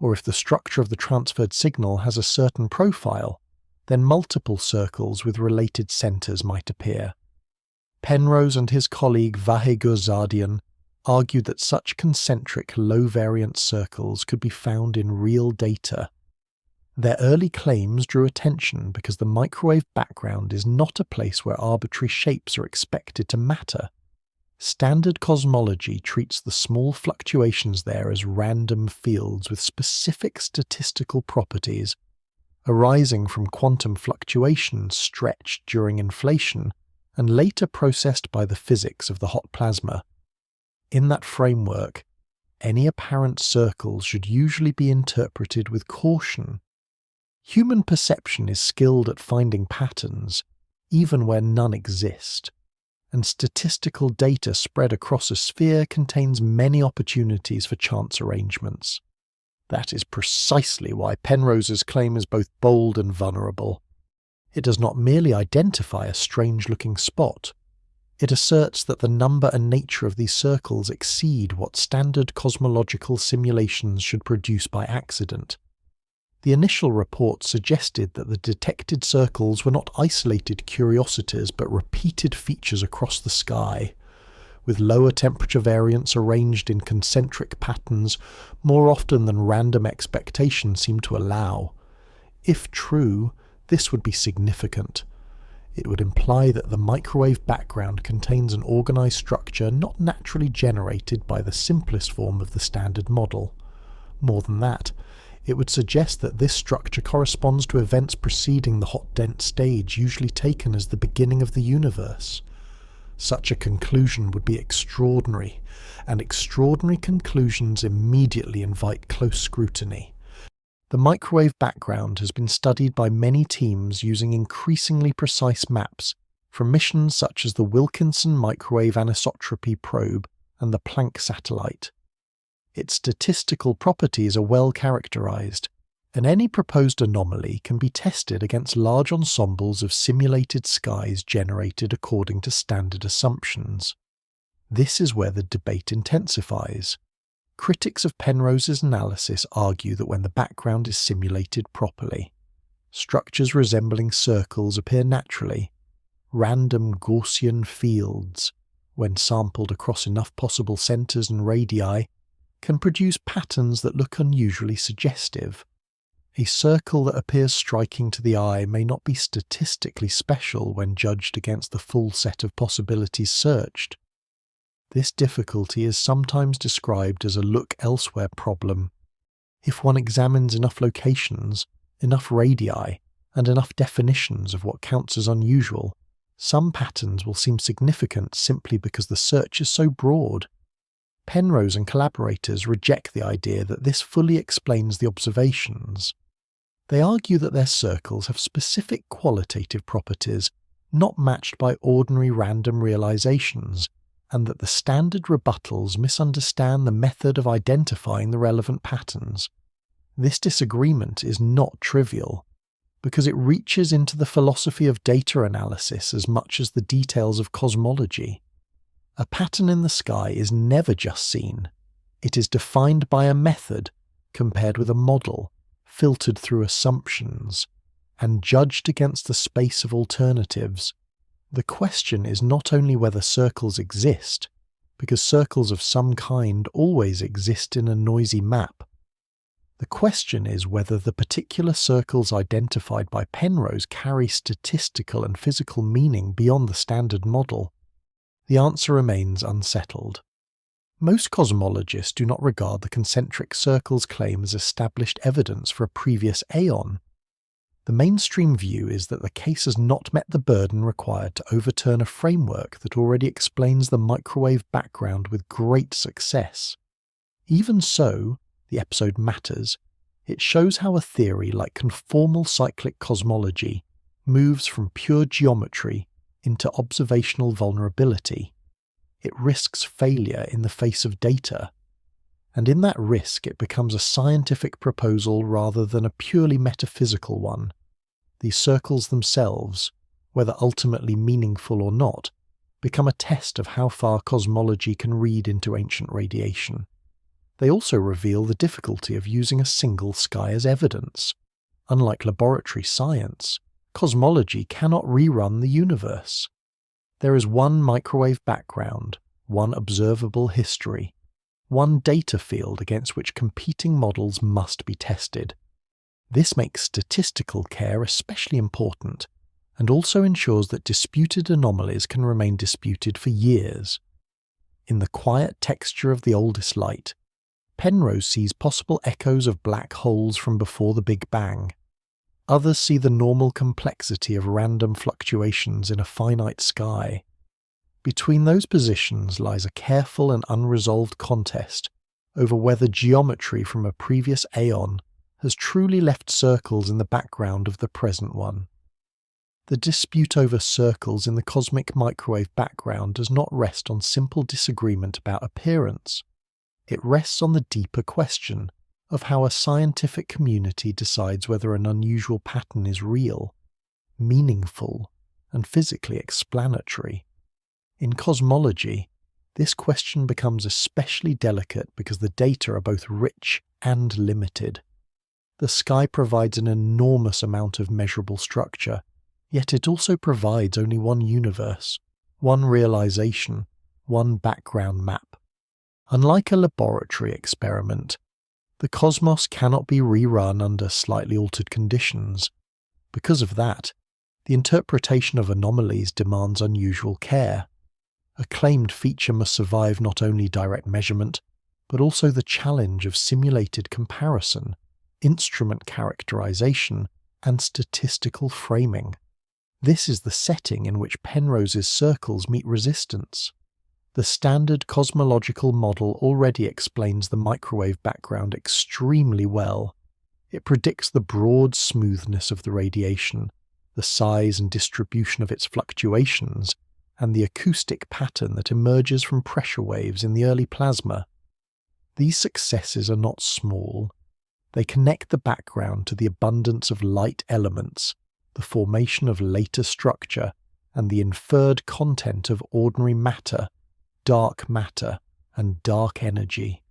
or if the structure of the transferred signal has a certain profile, then multiple circles with related centers might appear. Penrose and his colleague Vahe Gurzadian argued that such concentric low-variance circles could be found in real data. Their early claims drew attention because the microwave background is not a place where arbitrary shapes are expected to matter. Standard cosmology treats the small fluctuations there as random fields with specific statistical properties, arising from quantum fluctuations stretched during inflation and later processed by the physics of the hot plasma. In that framework, any apparent circles should usually be interpreted with caution. Human perception is skilled at finding patterns, even where none exist, and statistical data spread across a sphere contains many opportunities for chance arrangements. That is precisely why Penrose's claim is both bold and vulnerable. It does not merely identify a strange-looking spot. It asserts that the number and nature of these circles exceed what standard cosmological simulations should produce by accident. The initial report suggested that the detected circles were not isolated curiosities but repeated features across the sky, with lower temperature variance arranged in concentric patterns more often than random expectation seemed to allow. If true, this would be significant. It would imply that the microwave background contains an organized structure not naturally generated by the simplest form of the standard model. More than that, it would suggest that this structure corresponds to events preceding the hot dense stage usually taken as the beginning of the universe. Such a conclusion would be extraordinary, and extraordinary conclusions immediately invite close scrutiny. The microwave background has been studied by many teams using increasingly precise maps from missions such as the Wilkinson Microwave Anisotropy Probe and the Planck satellite. Its statistical properties are well characterized, and any proposed anomaly can be tested against large ensembles of simulated skies generated according to standard assumptions. This is where the debate intensifies. Critics of Penrose's analysis argue that when the background is simulated properly, structures resembling circles appear naturally, random Gaussian fields, when sampled across enough possible centres and radii, can produce patterns that look unusually suggestive. A circle that appears striking to the eye may not be statistically special when judged against the full set of possibilities searched. This difficulty is sometimes described as a look elsewhere problem. If one examines enough locations, enough radii, and enough definitions of what counts as unusual, some patterns will seem significant simply because the search is so broad. Penrose and collaborators reject the idea that this fully explains the observations. They argue that their circles have specific qualitative properties not matched by ordinary random realizations, and that the standard rebuttals misunderstand the method of identifying the relevant patterns. This disagreement is not trivial, because it reaches into the philosophy of data analysis as much as the details of cosmology. A pattern in the sky is never just seen. It is defined by a method, compared with a model, filtered through assumptions, and judged against the space of alternatives. The question is not only whether circles exist, because circles of some kind always exist in a noisy map. The question is whether the particular circles identified by Penrose carry statistical and physical meaning beyond the standard model. The answer remains unsettled. Most cosmologists do not regard the concentric circles claim as established evidence for a previous aeon. The mainstream view is that the case has not met the burden required to overturn a framework that already explains the microwave background with great success. Even so, the episode matters. It shows how a theory like conformal cyclic cosmology moves from pure geometry into observational vulnerability. It risks failure in the face of data, and in that risk it becomes a scientific proposal rather than a purely metaphysical one. These circles themselves, whether ultimately meaningful or not, become a test of how far cosmology can read into ancient radiation. They also reveal the difficulty of using a single sky as evidence. Unlike laboratory science, cosmology cannot rerun the universe. There is one microwave background, one observable history, one data field against which competing models must be tested. This makes statistical care especially important, and also ensures that disputed anomalies can remain disputed for years. In the quiet texture of the oldest light, Penrose sees possible echoes of black holes from before the Big Bang. Others see the normal complexity of random fluctuations in a finite sky. Between those positions lies a careful and unresolved contest over whether geometry from a previous aeon has truly left circles in the background of the present one. The dispute over circles in the cosmic microwave background does not rest on simple disagreement about appearance. It rests on the deeper question of how a scientific community decides whether an unusual pattern is real, meaningful, and physically explanatory. In cosmology, this question becomes especially delicate because the data are both rich and limited. The sky provides an enormous amount of measurable structure, yet it also provides only one universe, one realization, one background map. Unlike a laboratory experiment, the cosmos cannot be rerun under slightly altered conditions. Because of that, the interpretation of anomalies demands unusual care. A claimed feature must survive not only direct measurement, but also the challenge of simulated comparison, instrument characterization, and statistical framing. This is the setting in which Penrose's circles meet resistance. The standard cosmological model already explains the microwave background extremely well. It predicts the broad smoothness of the radiation, the size and distribution of its fluctuations, and the acoustic pattern that emerges from pressure waves in the early plasma. These successes are not small. They connect the background to the abundance of light elements, the formation of later structure, and the inferred content of ordinary matter, dark matter, and dark energy.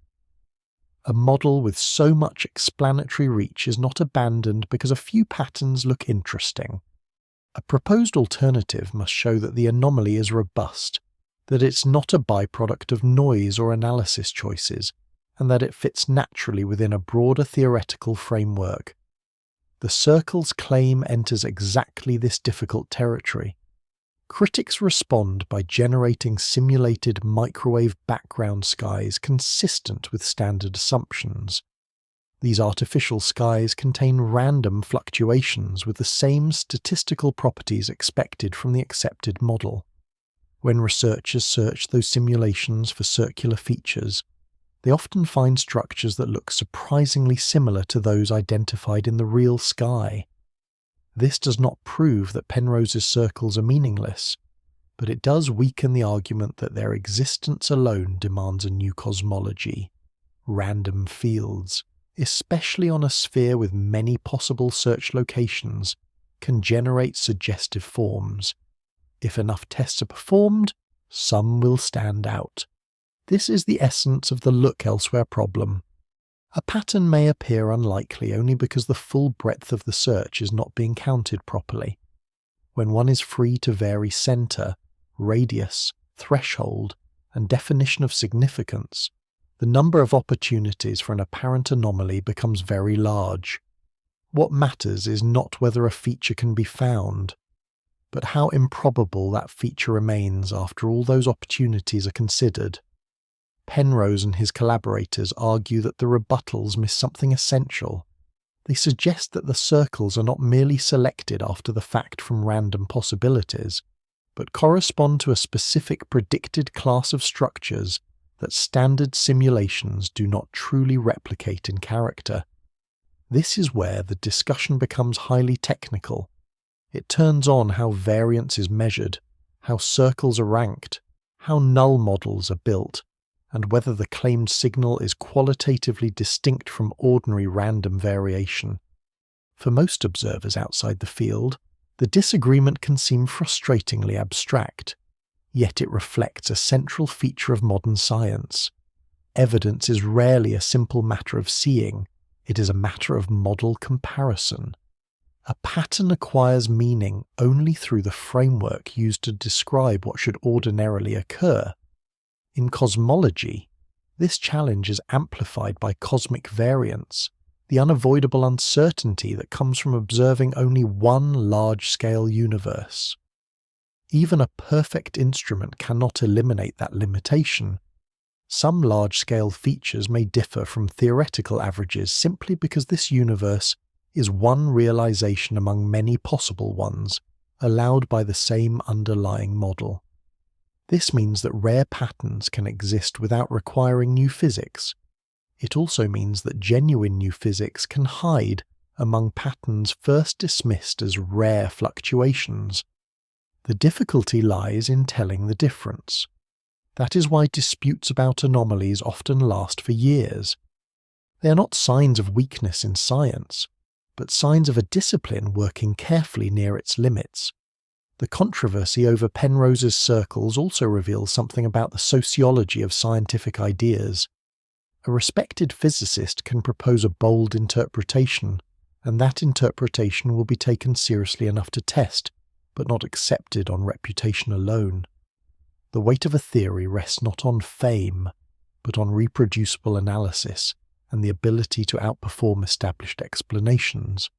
A model with so much explanatory reach is not abandoned because a few patterns look interesting. A proposed alternative must show that the anomaly is robust, that it's not a byproduct of noise or analysis choices, and that it fits naturally within a broader theoretical framework. The circle's claim enters exactly this difficult territory. Critics respond by generating simulated microwave background skies consistent with standard assumptions. These artificial skies contain random fluctuations with the same statistical properties expected from the accepted model. When researchers search those simulations for circular features, they often find structures that look surprisingly similar to those identified in the real sky. This does not prove that Penrose's circles are meaningless, but it does weaken the argument that their existence alone demands a new cosmology. Random fields, especially on a sphere with many possible search locations, can generate suggestive forms. If enough tests are performed, some will stand out. This is the essence of the look elsewhere problem. A pattern may appear unlikely only because the full breadth of the search is not being counted properly. When one is free to vary center, radius, threshold, and definition of significance, the number of opportunities for an apparent anomaly becomes very large. What matters is not whether a feature can be found, but how improbable that feature remains after all those opportunities are considered. Penrose and his collaborators argue that the rebuttals miss something essential. They suggest that the circles are not merely selected after the fact from random possibilities, but correspond to a specific predicted class of structures that standard simulations do not truly replicate in character. This is where the discussion becomes highly technical. It turns on how variance is measured, how circles are ranked, how null models are built, and whether the claimed signal is qualitatively distinct from ordinary random variation. For most observers outside the field, the disagreement can seem frustratingly abstract, yet it reflects a central feature of modern science. Evidence is rarely a simple matter of seeing, it is a matter of model comparison. A pattern acquires meaning only through the framework used to describe what should ordinarily occur. In cosmology, this challenge is amplified by cosmic variance, the unavoidable uncertainty that comes from observing only one large-scale universe. Even a perfect instrument cannot eliminate that limitation. Some large-scale features may differ from theoretical averages simply because this universe is one realization among many possible ones, allowed by the same underlying model. This means that rare patterns can exist without requiring new physics. It also means that genuine new physics can hide among patterns first dismissed as rare fluctuations. The difficulty lies in telling the difference. That is why disputes about anomalies often last for years. They are not signs of weakness in science, but signs of a discipline working carefully near its limits. The controversy over Penrose's circles also reveals something about the sociology of scientific ideas. A respected physicist can propose a bold interpretation, and that interpretation will be taken seriously enough to test, but not accepted on reputation alone. The weight of a theory rests not on fame, but on reproducible analysis and the ability to outperform established explanations.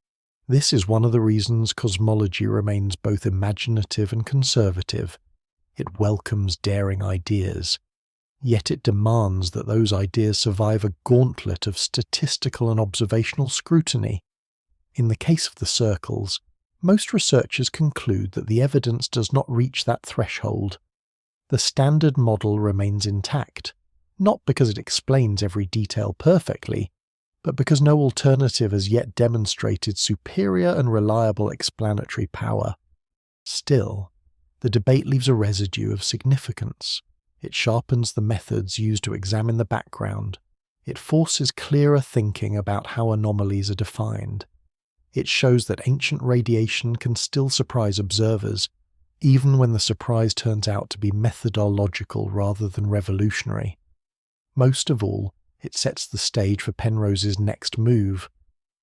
This is one of the reasons cosmology remains both imaginative and conservative. It welcomes daring ideas, yet it demands that those ideas survive a gauntlet of statistical and observational scrutiny. In the case of the circles, most researchers conclude that the evidence does not reach that threshold. The standard model remains intact, not because it explains every detail perfectly, but because no alternative has yet demonstrated superior and reliable explanatory power. Still, the debate leaves a residue of significance. It sharpens the methods used to examine the background. It forces clearer thinking about how anomalies are defined. It shows that ancient radiation can still surprise observers, even when the surprise turns out to be methodological rather than revolutionary. Most of all, it sets the stage for Penrose's next move.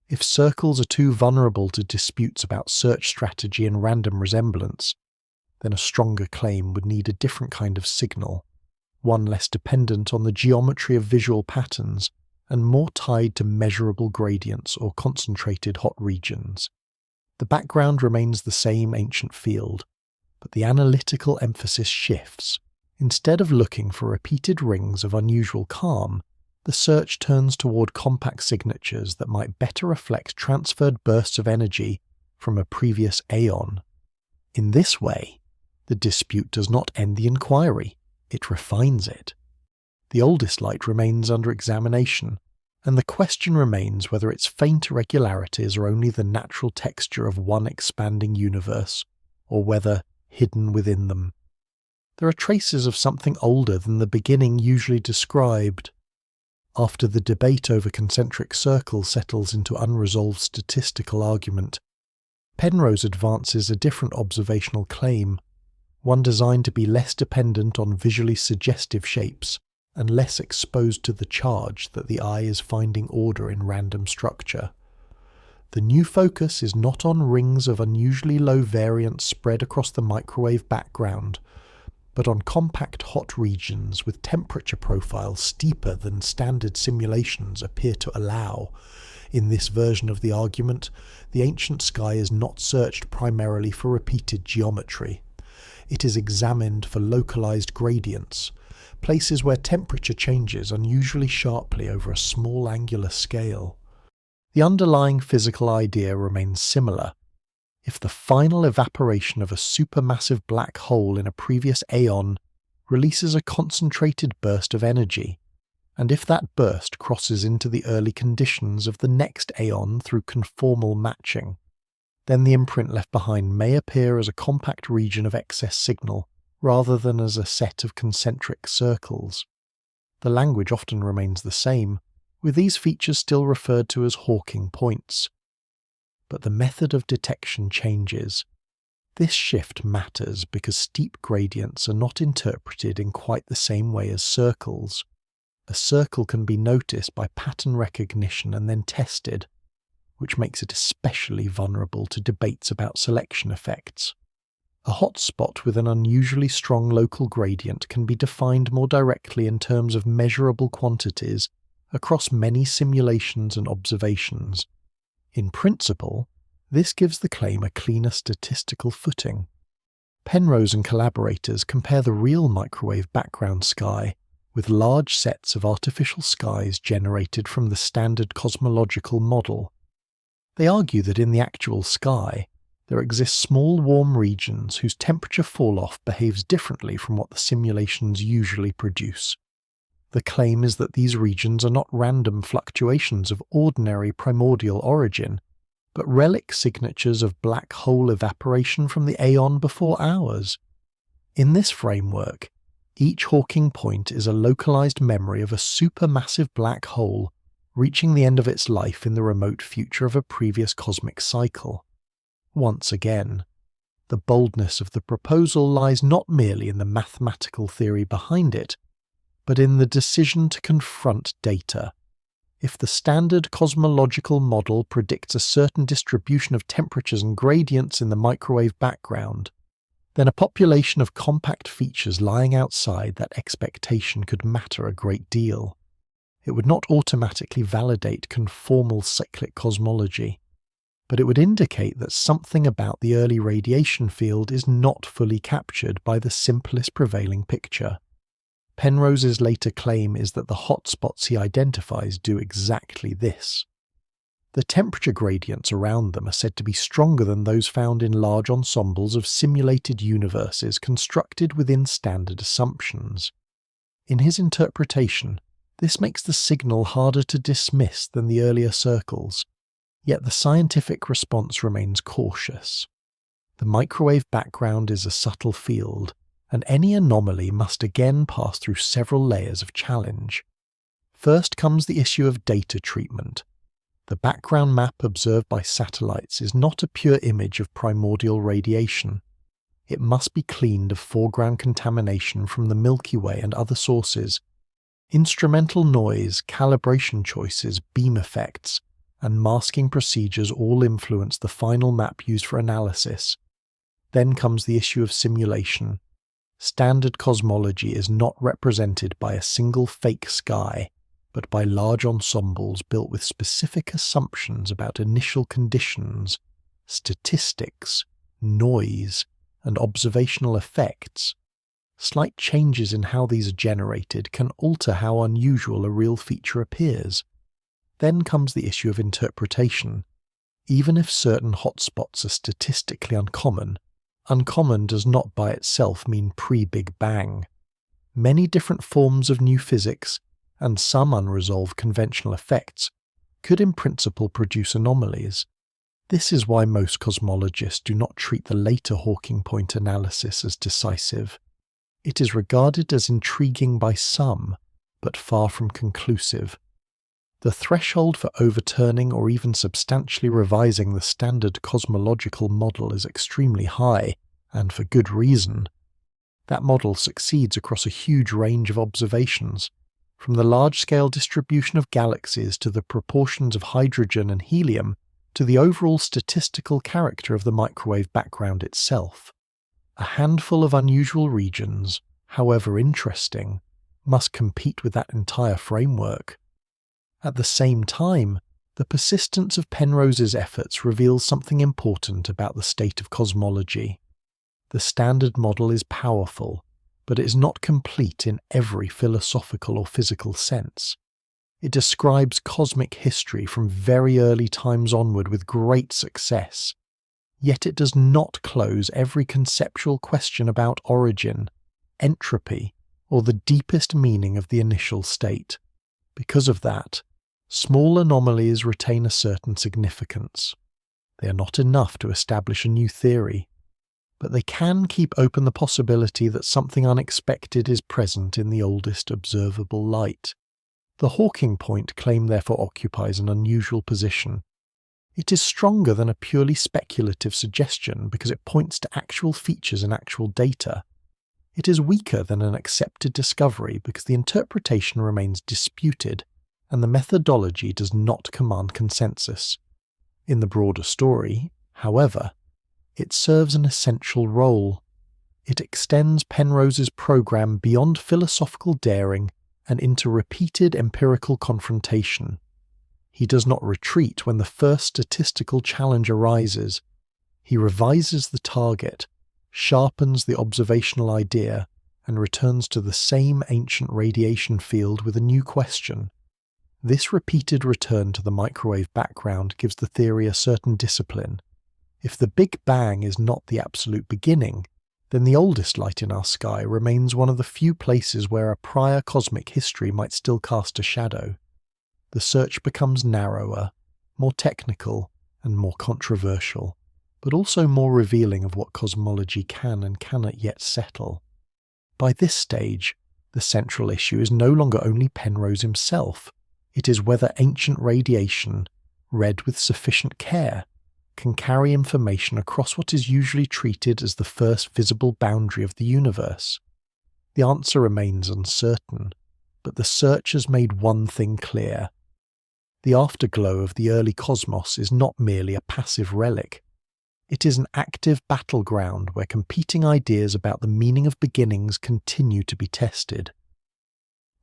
If circles are too vulnerable to disputes about search strategy and random resemblance, then a stronger claim would need a different kind of signal, one less dependent on the geometry of visual patterns and more tied to measurable gradients or concentrated hot regions. The background remains the same ancient field, but the analytical emphasis shifts. Instead of looking for repeated rings of unusual calm, the search turns toward compact signatures that might better reflect transferred bursts of energy from a previous aeon. In this way, the dispute does not end the inquiry, it refines it. The oldest light remains under examination, and the question remains whether its faint irregularities are only the natural texture of one expanding universe, or whether, hidden within them, there are traces of something older than the beginning usually described. After the debate over concentric circles settles into unresolved statistical argument, Penrose advances a different observational claim, one designed to be less dependent on visually suggestive shapes and less exposed to the charge that the eye is finding order in random structure. The new focus is not on rings of unusually low variance spread across the microwave background, but on compact hot regions with temperature profiles steeper than standard simulations appear to allow. In this version of the argument, the ancient sky is not searched primarily for repeated geometry. It is examined for localized gradients, places where temperature changes unusually sharply over a small angular scale. The underlying physical idea remains similar. If the final evaporation of a supermassive black hole in a previous aeon releases a concentrated burst of energy, and if that burst crosses into the early conditions of the next aeon through conformal matching, then the imprint left behind may appear as a compact region of excess signal rather than as a set of concentric circles. The language often remains the same, with these features still referred to as Hawking points. But the method of detection changes. This shift matters because steep gradients are not interpreted in quite the same way as circles. A circle can be noticed by pattern recognition and then tested, which makes it especially vulnerable to debates about selection effects. A hotspot with an unusually strong local gradient can be defined more directly in terms of measurable quantities across many simulations and observations. In principle, this gives the claim a cleaner statistical footing. Penrose and collaborators compare the real microwave background sky with large sets of artificial skies generated from the standard cosmological model. They argue that in the actual sky, there exist small warm regions whose temperature fall-off behaves differently from what the simulations usually produce. The claim is that these regions are not random fluctuations of ordinary primordial origin, but relic signatures of black hole evaporation from the aeon before ours. In this framework, each Hawking point is a localized memory of a supermassive black hole reaching the end of its life in the remote future of a previous cosmic cycle. Once again, the boldness of the proposal lies not merely in the mathematical theory behind it, but in the decision to confront data. If the standard cosmological model predicts a certain distribution of temperatures and gradients in the microwave background, then a population of compact features lying outside that expectation could matter a great deal. It would not automatically validate conformal cyclic cosmology, but it would indicate that something about the early radiation field is not fully captured by the simplest prevailing picture. Penrose's later claim is that the hotspots he identifies do exactly this. The temperature gradients around them are said to be stronger than those found in large ensembles of simulated universes constructed within standard assumptions. In his interpretation, this makes the signal harder to dismiss than the earlier circles, yet the scientific response remains cautious. The microwave background is a subtle field, and any anomaly must again pass through several layers of challenge. First comes the issue of data treatment. The background map observed by satellites is not a pure image of primordial radiation. It must be cleaned of foreground contamination from the Milky Way and other sources. Instrumental noise, calibration choices, beam effects, and masking procedures all influence the final map used for analysis. Then comes the issue of simulation. Standard cosmology is not represented by a single fake sky, but by large ensembles built with specific assumptions about initial conditions, statistics, noise, and observational effects. Slight changes in how these are generated can alter how unusual a real feature appears. Then comes the issue of interpretation. Even if certain hotspots are statistically uncommon, uncommon does not by itself mean pre-Big Bang. Many different forms of new physics, and some unresolved conventional effects, could in principle produce anomalies. This is why most cosmologists do not treat the later Hawking point analysis as decisive. It is regarded as intriguing by some, but far from conclusive. The threshold for overturning or even substantially revising the standard cosmological model is extremely high, and for good reason. That model succeeds across a huge range of observations, from the large-scale distribution of galaxies to the proportions of hydrogen and helium to the overall statistical character of the microwave background itself. A handful of unusual regions, however interesting, must compete with that entire framework. At the same time, the persistence of Penrose's efforts reveals something important about the state of cosmology. The standard model is powerful, but it is not complete in every philosophical or physical sense. It describes cosmic history from very early times onward with great success, yet it does not close every conceptual question about origin, entropy, or the deepest meaning of the initial state. Because of that, small anomalies retain a certain significance. They are not enough to establish a new theory, but they can keep open the possibility that something unexpected is present in the oldest observable light. The Hawking point claim therefore occupies an unusual position. It is stronger than a purely speculative suggestion because it points to actual features and actual data. It is weaker than an accepted discovery because the interpretation remains disputed and the methodology does not command consensus. In the broader story, however, it serves an essential role. It extends Penrose's program beyond philosophical daring and into repeated empirical confrontation. He does not retreat when the first statistical challenge arises. He revises the target, sharpens the observational idea, and returns to the same ancient radiation field with a new question. This repeated return to the microwave background gives the theory a certain discipline. If the Big Bang is not the absolute beginning, then the oldest light in our sky remains one of the few places where a prior cosmic history might still cast a shadow. The search becomes narrower, more technical, and more controversial, but also more revealing of what cosmology can and cannot yet settle. By this stage, the central issue is no longer only Penrose himself. It is whether ancient radiation, read with sufficient care, can carry information across what is usually treated as the first visible boundary of the universe. The answer remains uncertain, but the search has made one thing clear. The afterglow of the early cosmos is not merely a passive relic. It is an active battleground where competing ideas about the meaning of beginnings continue to be tested.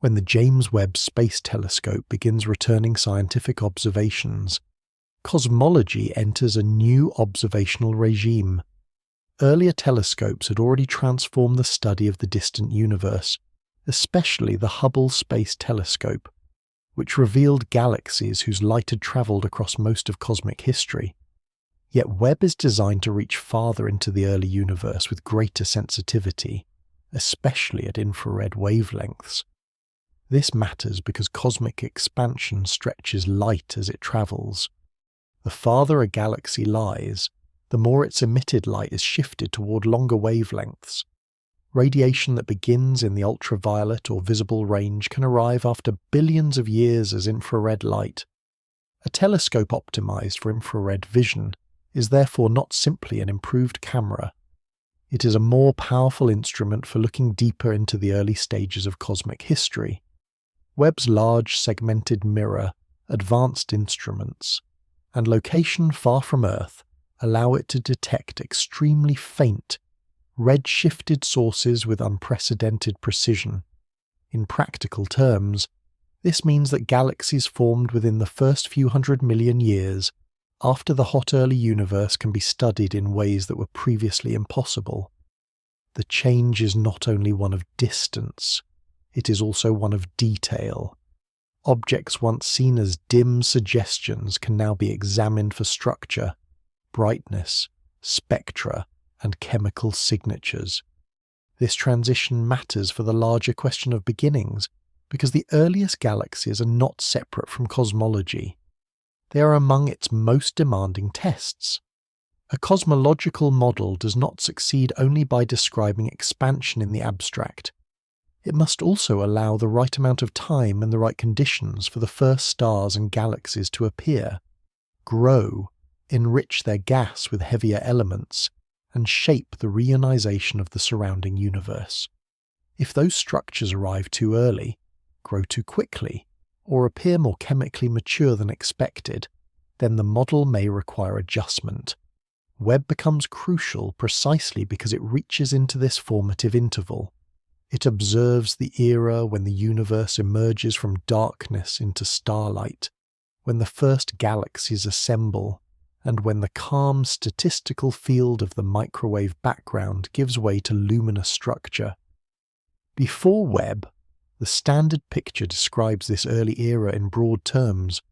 When the James Webb Space Telescope begins returning scientific observations, cosmology enters a new observational regime. Earlier telescopes had already transformed the study of the distant universe, especially the Hubble Space Telescope, which revealed galaxies whose light had travelled across most of cosmic history. Yet Webb is designed to reach farther into the early universe with greater sensitivity, especially at infrared wavelengths. This matters because cosmic expansion stretches light as it travels. The farther a galaxy lies, the more its emitted light is shifted toward longer wavelengths. Radiation that begins in the ultraviolet or visible range can arrive after billions of years as infrared light. A telescope optimized for infrared vision is therefore not simply an improved camera. It is a more powerful instrument for looking deeper into the early stages of cosmic history. Webb's large segmented mirror, advanced instruments, and location far from Earth allow it to detect extremely faint, red-shifted sources with unprecedented precision. In practical terms, this means that galaxies formed within the first few 100 million years after the hot early universe can be studied in ways that were previously impossible. The change is not only one of distance, it is also one of detail. Objects once seen as dim suggestions can now be examined for structure, brightness, spectra, and chemical signatures. This transition matters for the larger question of beginnings, because the earliest galaxies are not separate from cosmology. They are among its most demanding tests. A cosmological model does not succeed only by describing expansion in the abstract. It must also allow the right amount of time and the right conditions for the first stars and galaxies to appear, grow, enrich their gas with heavier elements, and shape the reionization of the surrounding universe. If those structures arrive too early, grow too quickly, or appear more chemically mature than expected, then the model may require adjustment. Webb becomes crucial precisely because it reaches into this formative interval. It observes the era when the universe emerges from darkness into starlight, when the first galaxies assemble, and when the calm statistical field of the microwave background gives way to luminous structure. Before Webb, the standard picture describes this early era in broad terms.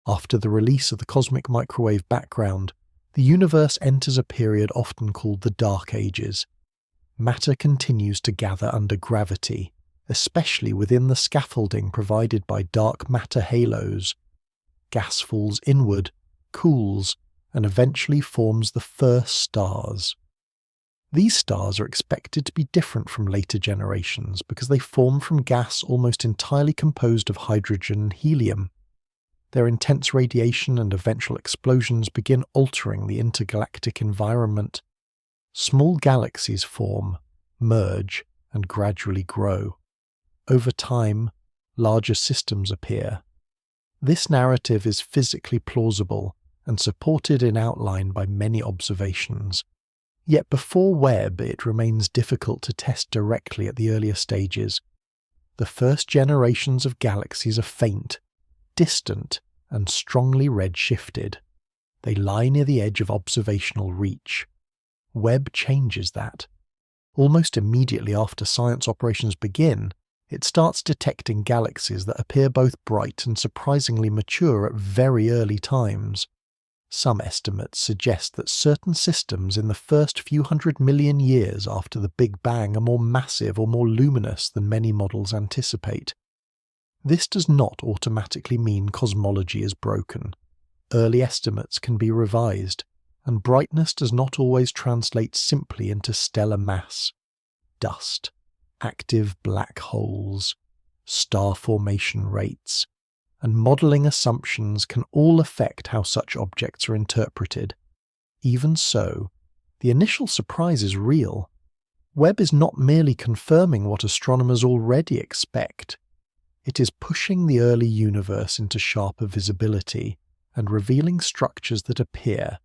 After the release of the cosmic microwave background, the universe enters a period often called the Dark Ages. Matter continues to gather under gravity, especially within the scaffolding provided by dark matter halos. Gas falls inward, cools, and eventually forms the first stars. These stars are expected to be different from later generations because they form from gas almost entirely composed of hydrogen and helium. Their intense radiation and eventual explosions begin altering the intergalactic environment. Small galaxies form, merge, and gradually grow. Over time, larger systems appear. This narrative is physically plausible and supported in outline by many observations. Yet before Webb, it remains difficult to test directly at the earlier stages. The first generations of galaxies are faint, distant, and strongly red-shifted. They lie near the edge of observational reach. Webb changes that. Almost immediately after science operations begin, it starts detecting galaxies that appear both bright and surprisingly mature at very early times. Some estimates suggest that certain systems in the first few 100 million years after the Big Bang are more massive or more luminous than many models anticipate. This does not automatically mean cosmology is broken. Early estimates can be revised, and brightness does not always translate simply into stellar mass. Dust, active black holes, star formation rates, and modelling assumptions can all affect how such objects are interpreted. Even so, the initial surprise is real. Webb is not merely confirming what astronomers already expect. It is pushing the early universe into sharper visibility and revealing structures that appear,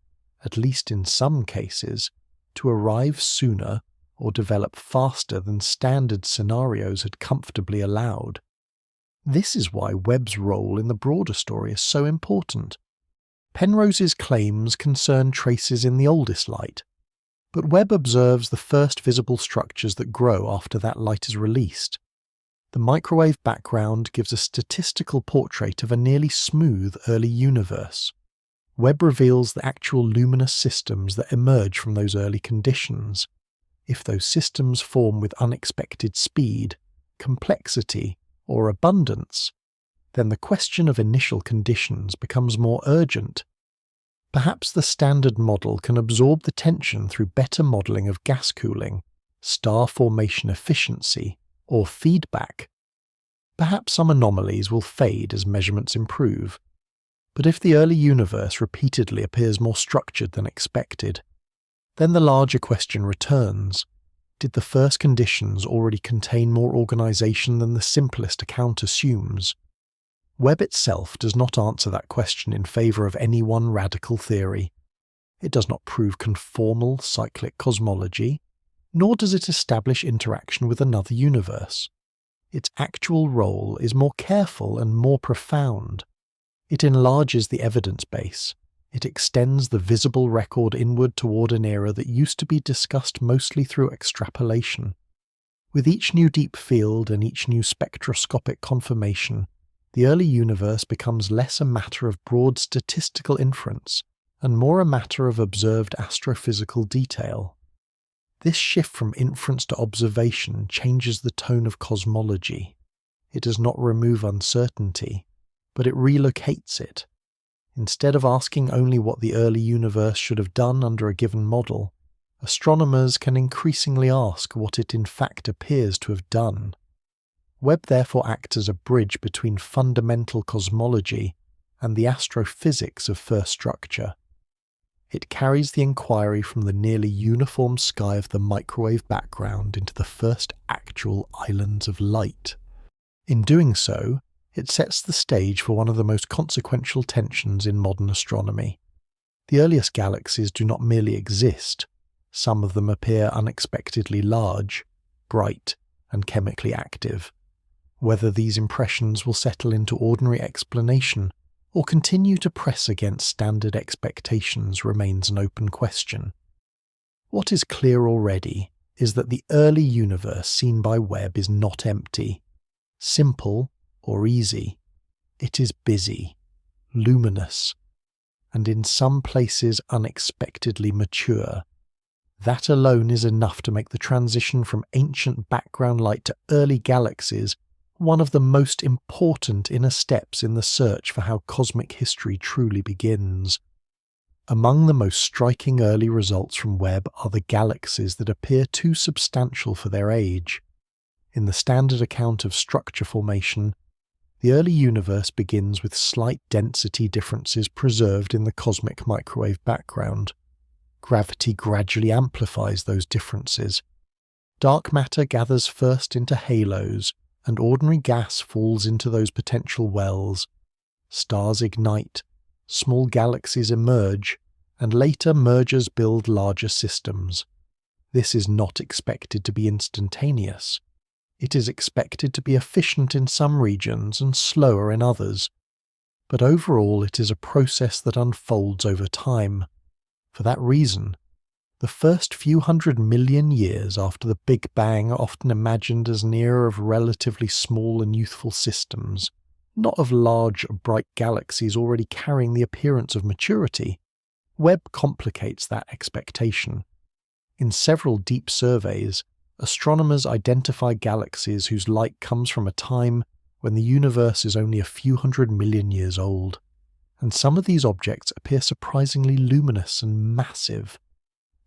at least in some cases, to arrive sooner or develop faster than standard scenarios had comfortably allowed. This is why Webb's role in the broader story is so important. Penrose's claims concern traces in the oldest light, but Webb observes the first visible structures that grow after that light is released. The microwave background gives a statistical portrait of a nearly smooth early universe. Webb reveals the actual luminous systems that emerge from those early conditions. If those systems form with unexpected speed, complexity, or abundance, then the question of initial conditions becomes more urgent. Perhaps the standard model can absorb the tension through better modelling of gas cooling, star formation efficiency, or feedback. Perhaps some anomalies will fade as measurements improve. But if the early universe repeatedly appears more structured than expected, then the larger question returns. Did the first conditions already contain more organisation than the simplest account assumes? Webb itself does not answer that question in favour of any one radical theory. It does not prove conformal cyclic cosmology, nor does it establish interaction with another universe. Its actual role is more careful and more profound. It enlarges the evidence base. It extends the visible record inward toward an era that used to be discussed mostly through extrapolation. With each new deep field and each new spectroscopic confirmation, the early universe becomes less a matter of broad statistical inference and more a matter of observed astrophysical detail. This shift from inference to observation changes the tone of cosmology. It does not remove uncertainty, but it relocates it. Instead of asking only what the early universe should have done under a given model, astronomers can increasingly ask what it in fact appears to have done. Webb therefore acts as a bridge between fundamental cosmology and the astrophysics of first structure. It carries the inquiry from the nearly uniform sky of the microwave background into the first actual islands of light. In doing so, it sets the stage for one of the most consequential tensions in modern astronomy. The earliest galaxies do not merely exist. Some of them appear unexpectedly large, bright, and chemically active. Whether these impressions will settle into ordinary explanation or continue to press against standard expectations remains an open question. What is clear already is that the early universe seen by Webb is not empty, simple, or easy. It is busy, luminous, and in some places unexpectedly mature. That alone is enough to make the transition from ancient background light to early galaxies one of the most important inner steps in the search for how cosmic history truly begins. Among the most striking early results from Webb are the galaxies that appear too substantial for their age. In the standard account of structure formation, the early universe begins with slight density differences preserved in the cosmic microwave background. Gravity gradually amplifies those differences. Dark matter gathers first into halos, and ordinary gas falls into those potential wells. Stars ignite, small galaxies emerge, and later mergers build larger systems. This is not expected to be instantaneous. It is expected to be efficient in some regions and slower in others. But overall, it is a process that unfolds over time. For that reason, the first few 100 million years after the Big Bang are often imagined as an era of relatively small and youthful systems, not of large, bright galaxies already carrying the appearance of maturity. Webb complicates that expectation. In several deep surveys, astronomers identify galaxies whose light comes from a time when the universe is only a few 100 million years old, and some of these objects appear surprisingly luminous and massive.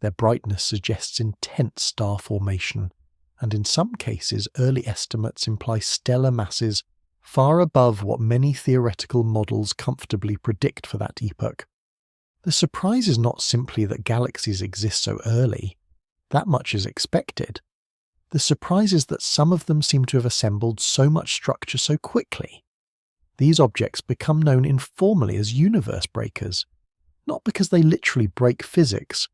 Their brightness suggests intense star formation, and in some cases early estimates imply stellar masses far above what many theoretical models comfortably predict for that epoch. The surprise is not simply that galaxies exist so early. That much is expected. The surprise is that some of them seem to have assembled so much structure so quickly. These objects become known informally as universe breakers, not because they literally break physics,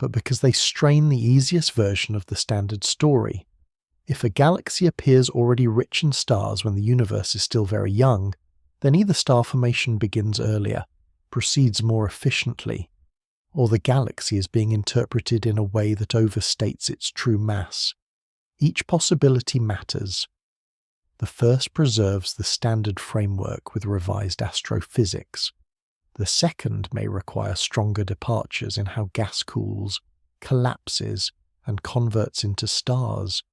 but because they strain the easiest version of the standard story. If a galaxy appears already rich in stars when the universe is still very young, then either star formation begins earlier, proceeds more efficiently, or the galaxy is being interpreted in a way that overstates its true mass. Each possibility matters. The first preserves the standard framework with revised astrophysics. The second may require stronger departures in how gas cools, collapses, and converts into stars.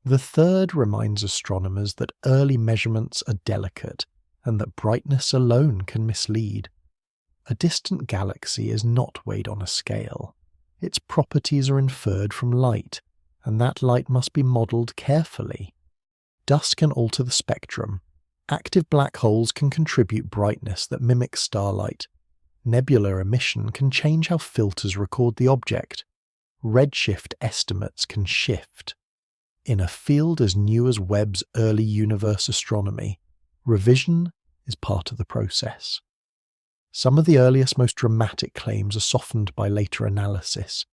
The third reminds astronomers that early measurements are delicate and that brightness alone can mislead. A distant galaxy is not weighed on a scale. Its properties are inferred from light, and that light must be modelled carefully. Dust can alter the spectrum. Active black holes can contribute brightness that mimics starlight. Nebular emission can change how filters record the object. Redshift estimates can shift. In a field as new as Webb's early universe astronomy, revision is part of the process. Some of the earliest, most dramatic claims are softened by later analysis.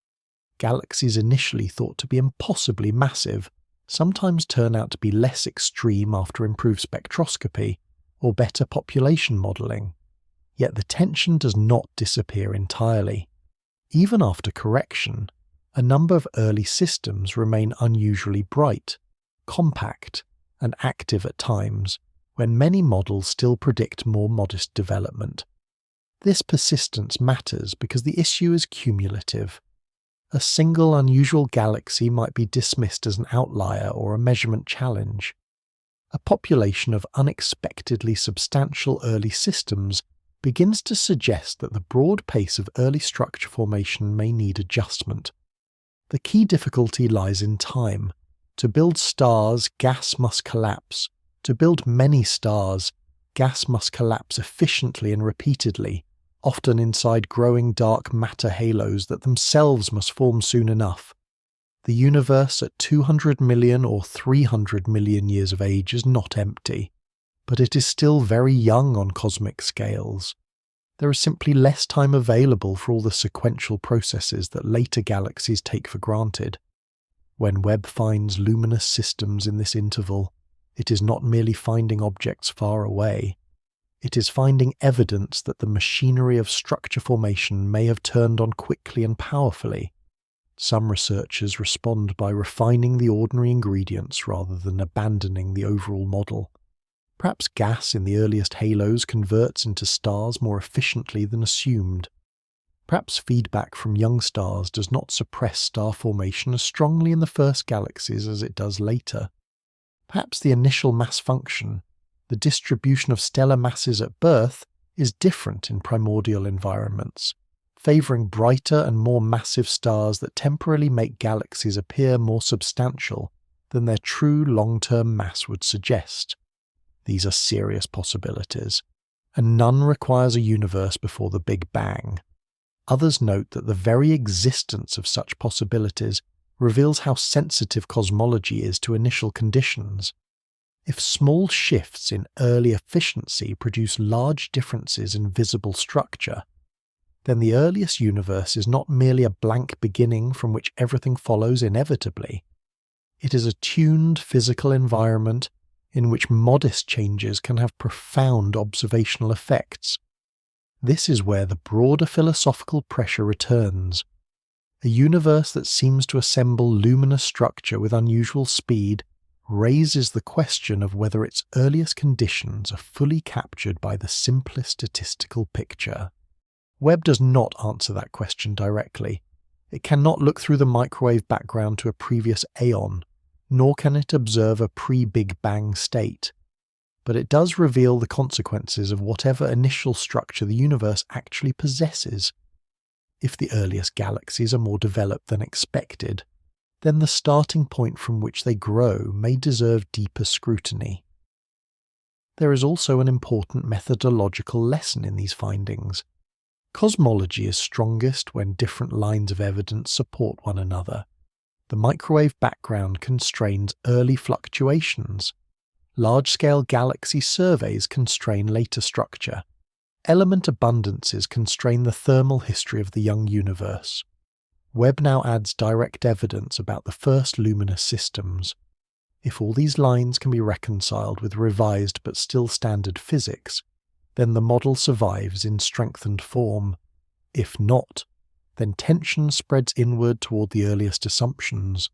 Galaxies initially thought to be impossibly massive sometimes turn out to be less extreme after improved spectroscopy or better population modelling. Yet the tension does not disappear entirely. Even after correction, a number of early systems remain unusually bright, compact, and active at times, when many models still predict more modest development. This persistence matters because the issue is cumulative. A single unusual galaxy might be dismissed as an outlier or a measurement challenge. A population of unexpectedly substantial early systems begins to suggest that the broad pace of early structure formation may need adjustment. The key difficulty lies in time. To build stars, gas must collapse. To build many stars, gas must collapse efficiently and repeatedly, often inside growing dark matter halos that themselves must form soon enough. The universe at 200 million or 300 million years of age is not empty, but it is still very young on cosmic scales. There is simply less time available for all the sequential processes that later galaxies take for granted. When Webb finds luminous systems in this interval, it is not merely finding objects far away. It is finding evidence that the machinery of structure formation may have turned on quickly and powerfully. Some researchers respond by refining the ordinary ingredients rather than abandoning the overall model. Perhaps gas in the earliest halos converts into stars more efficiently than assumed. Perhaps feedback from young stars does not suppress star formation as strongly in the first galaxies as it does later. Perhaps the initial mass function, the distribution of stellar masses at birth, is different in primordial environments, favouring brighter and more massive stars that temporarily make galaxies appear more substantial than their true long-term mass would suggest. These are serious possibilities, and none requires a universe before the Big Bang. Others note that the very existence of such possibilities reveals how sensitive cosmology is to initial conditions. If small shifts in early efficiency produce large differences in visible structure, then the earliest universe is not merely a blank beginning from which everything follows inevitably. It is a tuned physical environment in which modest changes can have profound observational effects. This is where the broader philosophical pressure returns. A universe that seems to assemble luminous structure with unusual speed raises the question of whether its earliest conditions are fully captured by the simplest statistical picture. Webb does not answer that question directly. It cannot look through the microwave background to a previous aeon, nor can it observe a pre-Big Bang state. But it does reveal the consequences of whatever initial structure the universe actually possesses. If the earliest galaxies are more developed than expected, then the starting point from which they grow may deserve deeper scrutiny. There is also an important methodological lesson in these findings. Cosmology is strongest when different lines of evidence support one another. The microwave background constrains early fluctuations. Large-scale galaxy surveys constrain later structure. Element abundances constrain the thermal history of the young universe. Webb now adds direct evidence about the first luminous systems. If all these lines can be reconciled with revised but still standard physics, then the model survives in strengthened form. If not, then tension spreads inward toward the earliest assumptions.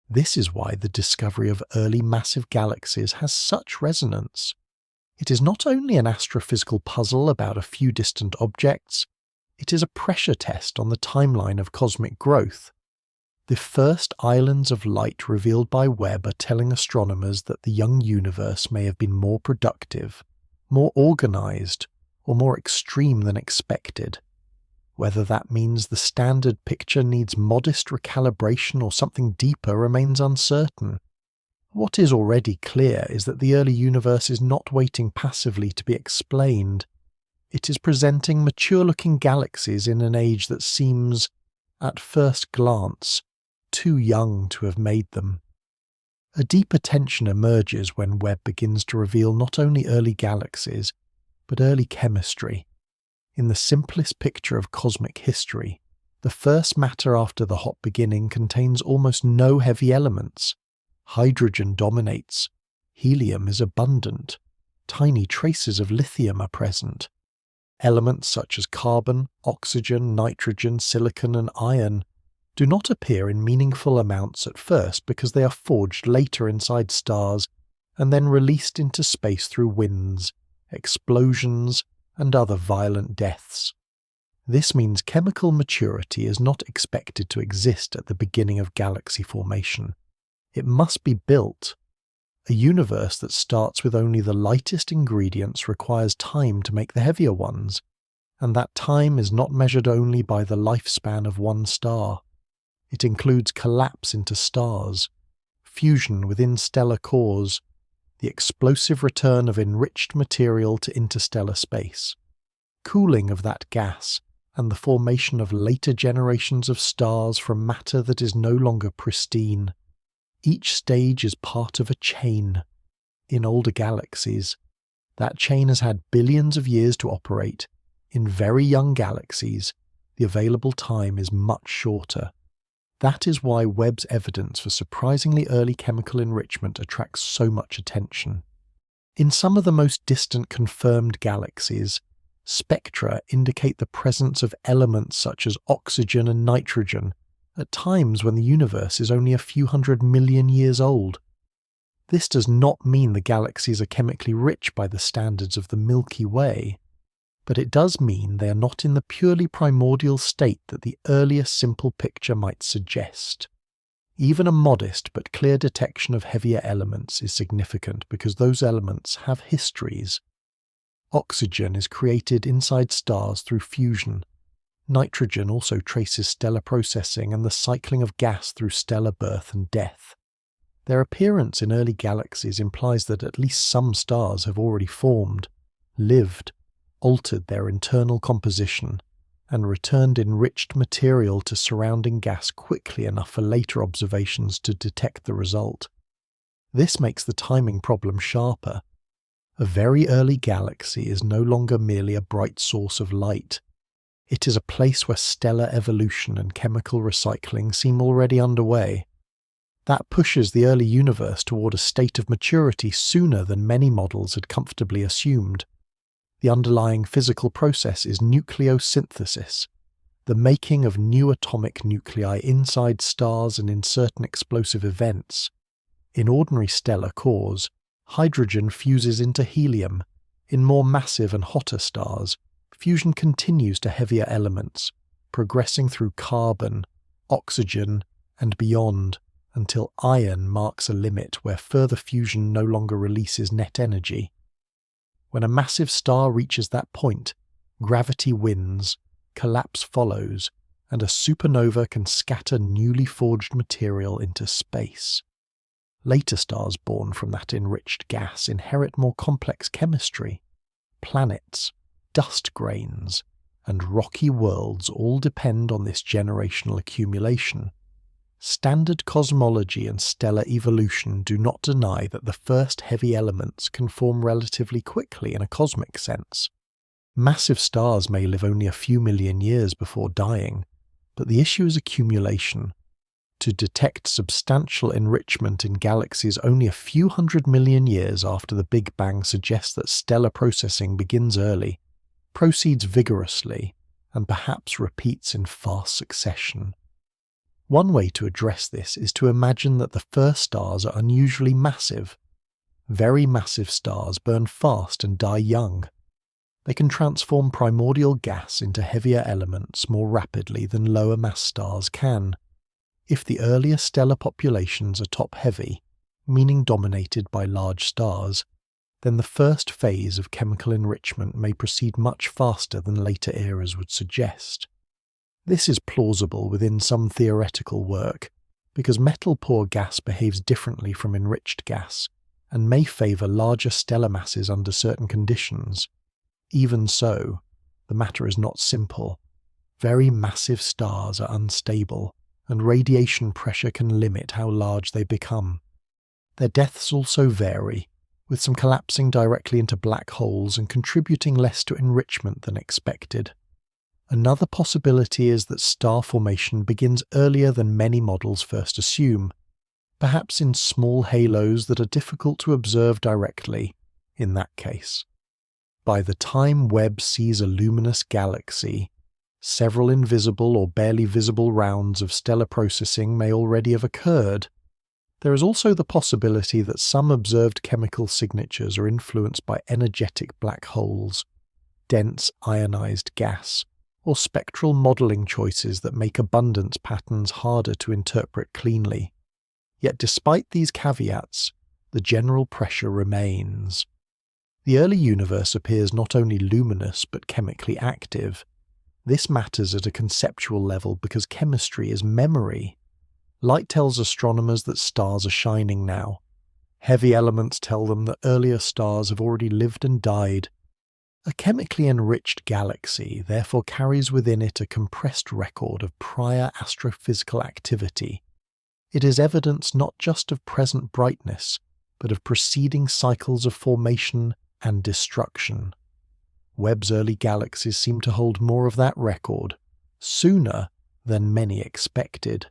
This is why the discovery of early massive galaxies has such resonance. It is not only an astrophysical puzzle about a few distant objects, it is a pressure test on the timeline of cosmic growth. The first islands of light revealed by Webb are telling astronomers that the young universe may have been more productive, more organized, or more extreme than expected. Whether that means the standard picture needs modest recalibration or something deeper remains uncertain. What is already clear is that the early universe is not waiting passively to be explained. It is presenting mature-looking galaxies in an age that seems, at first glance, too young to have made them. A deeper tension emerges when Webb begins to reveal not only early galaxies, but early chemistry. In the simplest picture of cosmic history, the first matter after the hot beginning contains almost no heavy elements. Hydrogen dominates. Helium is abundant. Tiny traces of lithium are present. Elements such as carbon, oxygen, nitrogen, silicon, and iron do not appear in meaningful amounts at first because they are forged later inside stars and then released into space through winds, explosions, and other violent deaths. This means chemical maturity is not expected to exist at the beginning of galaxy formation. It must be built. A universe that starts with only the lightest ingredients requires time to make the heavier ones, and that time is not measured only by the lifespan of one star. It includes collapse into stars, fusion within stellar cores, the explosive return of enriched material to interstellar space, cooling of that gas, and the formation of later generations of stars from matter that is no longer pristine. Each stage is part of a chain. In older galaxies, that chain has had billions of years to operate. In very young galaxies, the available time is much shorter. That is why Webb's evidence for surprisingly early chemical enrichment attracts so much attention. In some of the most distant confirmed galaxies, spectra indicate the presence of elements such as oxygen and nitrogen at times when the universe is only a few 100 million years old. This does not mean the galaxies are chemically rich by the standards of the Milky Way, but it does mean they are not in the purely primordial state that the earliest simple picture might suggest. Even a modest but clear detection of heavier elements is significant because those elements have histories. Oxygen is created inside stars through fusion. Nitrogen also traces stellar processing and the cycling of gas through stellar birth and death. Their appearance in early galaxies implies that at least some stars have already formed, lived, altered their internal composition, and returned enriched material to surrounding gas quickly enough for later observations to detect the result. This makes the timing problem sharper. A very early galaxy is no longer merely a bright source of light. It is a place where stellar evolution and chemical recycling seem already underway. That pushes the early universe toward a state of maturity sooner than many models had comfortably assumed. The underlying physical process is nucleosynthesis, the making of new atomic nuclei inside stars and in certain explosive events. In ordinary stellar cores, hydrogen fuses into helium. In more massive and hotter stars, fusion continues to heavier elements, progressing through carbon, oxygen, and beyond, until iron marks a limit where further fusion no longer releases net energy. When a massive star reaches that point, gravity wins, collapse follows, and a supernova can scatter newly forged material into space. Later stars born from that enriched gas inherit more complex chemistry. Planets, dust grains, and rocky worlds all depend on this generational accumulation. Standard cosmology and stellar evolution do not deny that the first heavy elements can form relatively quickly in a cosmic sense. Massive stars may live only a few million years before dying, but the issue is accumulation. To detect substantial enrichment in galaxies only a few 100 million years after the Big Bang suggests that stellar processing begins early, proceeds vigorously, and perhaps repeats in fast succession. One way to address this is to imagine that the first stars are unusually massive. Very massive stars burn fast and die young. They can transform primordial gas into heavier elements more rapidly than lower mass stars can. If the earlier stellar populations are top-heavy, meaning dominated by large stars, then the first phase of chemical enrichment may proceed much faster than later eras would suggest. This is plausible within some theoretical work, because metal-poor gas behaves differently from enriched gas, and may favour larger stellar masses under certain conditions. Even so, the matter is not simple. Very massive stars are unstable, and radiation pressure can limit how large they become. Their deaths also vary. with some collapsing directly into black holes and contributing less to enrichment than expected. Another possibility is that star formation begins earlier than many models first assume, perhaps in small halos that are difficult to observe directly in that case. By the time Webb sees a luminous galaxy, several invisible or barely visible rounds of stellar processing may already have occurred. There is also the possibility that some observed chemical signatures are influenced by energetic black holes, dense ionized gas, or spectral modeling choices that make abundance patterns harder to interpret cleanly. Yet despite these caveats, the general pressure remains. The early universe appears not only luminous but chemically active. This matters at a conceptual level because chemistry is memory. Light tells astronomers that stars are shining now. Heavy elements tell them that earlier stars have already lived and died. A chemically enriched galaxy therefore carries within it a compressed record of prior astrophysical activity. It is evidence not just of present brightness, but of preceding cycles of formation and destruction. Webb's early galaxies seem to hold more of that record, sooner than many expected.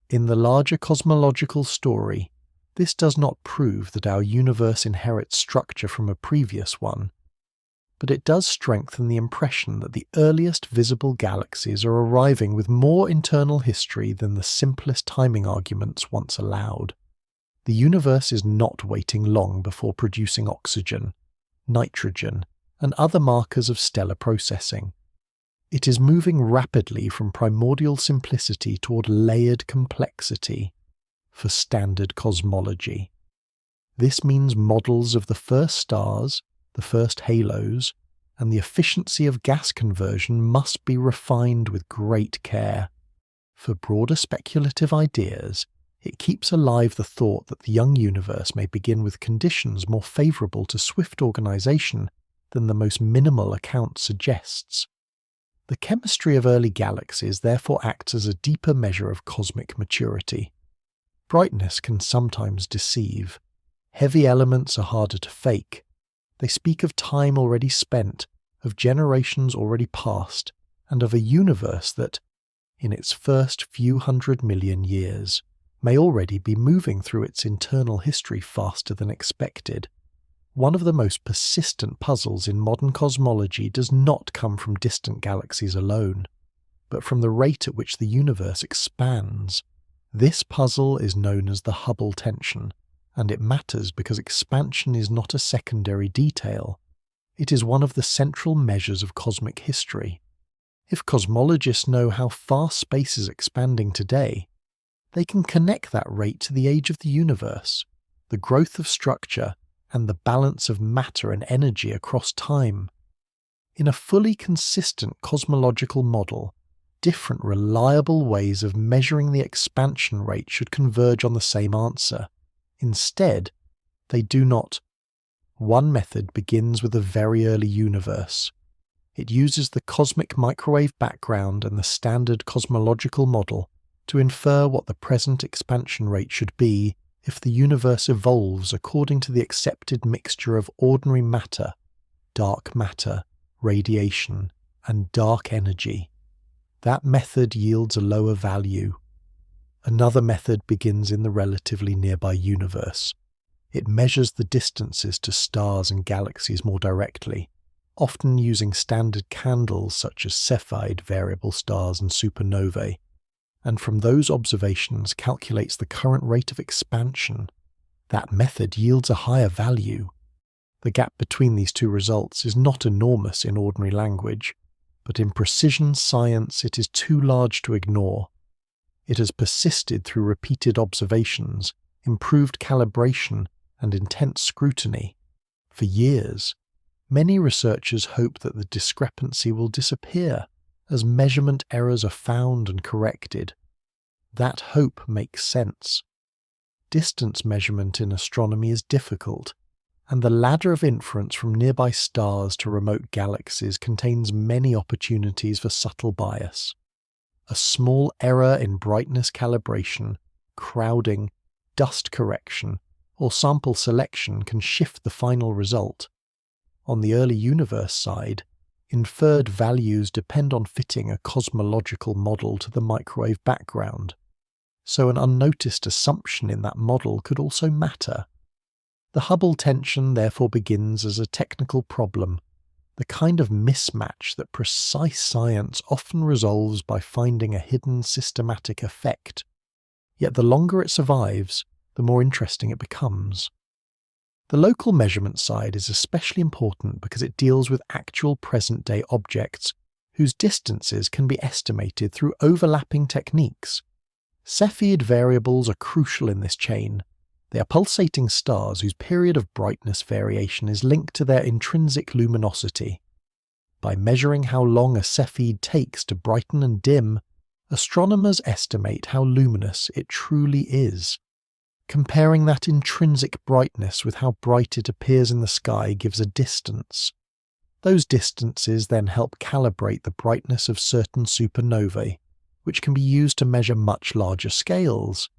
In the larger cosmological story, this does not prove that our universe inherits structure from a previous one, but it does strengthen the impression that the earliest visible galaxies are arriving with more internal history than the simplest timing arguments once allowed. The universe is not waiting long before producing oxygen, nitrogen, and other markers of stellar processing. It is moving rapidly from primordial simplicity toward layered complexity for standard cosmology. This means models of the first stars, the first halos, and the efficiency of gas conversion must be refined with great care. For broader speculative ideas, it keeps alive the thought that the young universe may begin with conditions more favourable to swift organisation than the most minimal account suggests. The chemistry of early galaxies therefore acts as a deeper measure of cosmic maturity. Brightness can sometimes deceive. Heavy elements are harder to fake. They speak of time already spent, of generations already past, and of a universe that, in its first few 100 million years, may already be moving through its internal history faster than expected. One of the most persistent puzzles in modern cosmology does not come from distant galaxies alone, but from the rate at which the universe expands. This puzzle is known as the Hubble tension, and it matters because expansion is not a secondary detail. It is one of the central measures of cosmic history. If cosmologists know how fast space is expanding today, they can connect that rate to the age of the universe, the growth of structure, and the balance of matter and energy across time. In a fully consistent cosmological model, different reliable ways of measuring the expansion rate should converge on the same answer. Instead, they do not. One method begins with a very early universe. It uses the cosmic microwave background and the standard cosmological model to infer what the present expansion rate should be if the universe evolves according to the accepted mixture of ordinary matter, dark matter, radiation, and dark energy. That method yields a lower value. Another method begins in the relatively nearby universe. It measures the distances to stars and galaxies more directly, often using standard candles such as Cepheid variable stars and supernovae, and from those observations calculates the current rate of expansion. That method yields a higher value. The gap between these two results is not enormous in ordinary language, but in precision science it is too large to ignore. It has persisted through repeated observations, improved calibration, and intense scrutiny. For years, many researchers hope that the discrepancy will disappear as measurement errors are found and corrected. That hope makes sense. Distance measurement in astronomy is difficult, and the ladder of inference from nearby stars to remote galaxies contains many opportunities for subtle bias. A small error in brightness calibration, crowding, dust correction, or sample selection can shift the final result. On the early universe side, inferred values depend on fitting a cosmological model to the microwave background, so an unnoticed assumption in that model could also matter. The Hubble tension therefore begins as a technical problem, the kind of mismatch that precise science often resolves by finding a hidden systematic effect. Yet the longer it survives, the more interesting it becomes. The local measurement side is especially important because it deals with actual present-day objects whose distances can be estimated through overlapping techniques. Cepheid variables are crucial in this chain. They are pulsating stars whose period of brightness variation is linked to their intrinsic luminosity. By measuring how long a cepheid takes to brighten and dim, astronomers estimate how luminous it truly is. Comparing that intrinsic brightness with how bright it appears in the sky gives a distance. Those distances then help calibrate the brightness of certain supernovae, which can be used to measure much larger scales.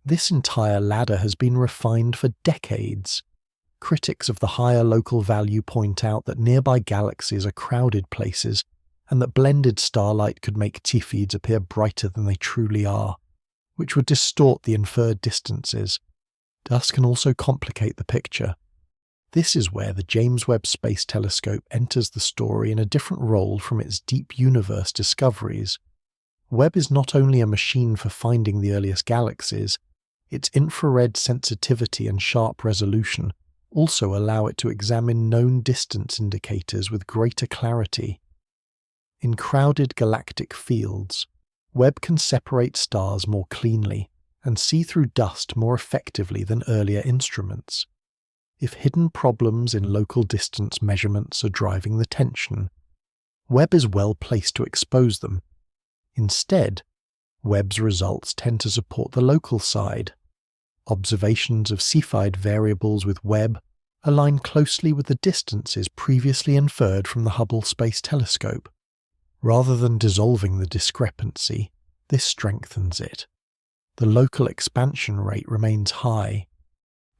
This entire ladder has been refined for decades. Critics of the higher local value point out that nearby galaxies are crowded places, and that blended starlight could make Cepheids appear brighter than they truly are, which would distort the inferred distances. Dust can also complicate the picture. This is where the James Webb Space Telescope enters the story in a different role from its deep universe discoveries. Webb is not only a machine for finding the earliest galaxies, its infrared sensitivity and sharp resolution also allow it to examine known distance indicators with greater clarity. In crowded galactic fields, Webb can separate stars more cleanly and see through dust more effectively than earlier instruments. If hidden problems in local distance measurements are driving the tension, Webb is well placed to expose them. Instead, Webb's results tend to support the local side. Observations of Cepheid variables with Webb align closely with the distances previously inferred from the Hubble Space Telescope. Rather than dissolving the discrepancy, this strengthens it. The local expansion rate remains high.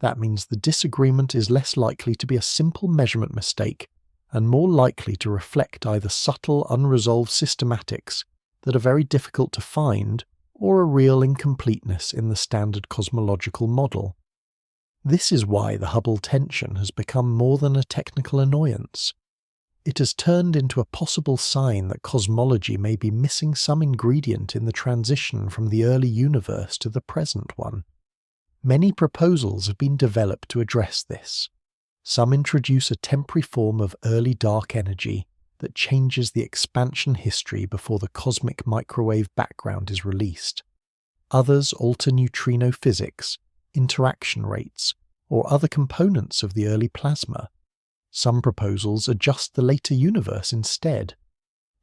That means the disagreement is less likely to be a simple measurement mistake and more likely to reflect either subtle, unresolved systematics that are very difficult to find or a real incompleteness in the standard cosmological model. This is why the Hubble tension has become more than a technical annoyance. It has turned into a possible sign that cosmology may be missing some ingredient in the transition from the early universe to the present one. Many proposals have been developed to address this. Some introduce a temporary form of early dark energy that changes the expansion history before the cosmic microwave background is released. Others alter neutrino physics, interaction rates, or other components of the early plasma. Some proposals adjust the later universe instead,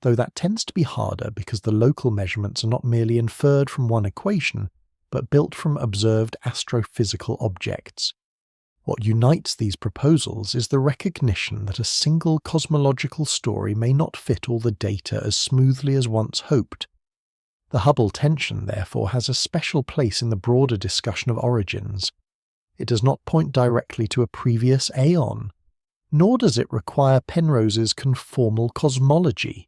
though that tends to be harder because the local measurements are not merely inferred from one equation, but built from observed astrophysical objects. What unites these proposals is the recognition that a single cosmological story may not fit all the data as smoothly as once hoped. The Hubble tension, therefore, has a special place in the broader discussion of origins. It does not point directly to a previous aeon, nor does it require Penrose's conformal cosmology.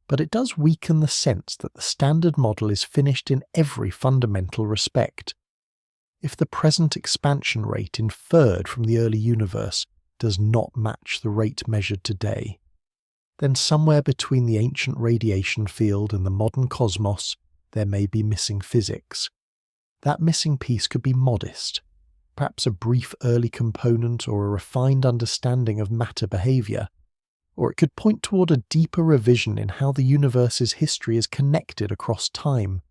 But it does weaken the sense that the standard model is finished in every fundamental respect. If the present expansion rate inferred from the early universe does not match the rate measured today, then somewhere between the ancient radiation field and the modern cosmos there may be missing physics. That missing piece could be modest, perhaps a brief early component or a refined understanding of matter behavior, or it could point toward a deeper revision in how the universe's history is connected across time.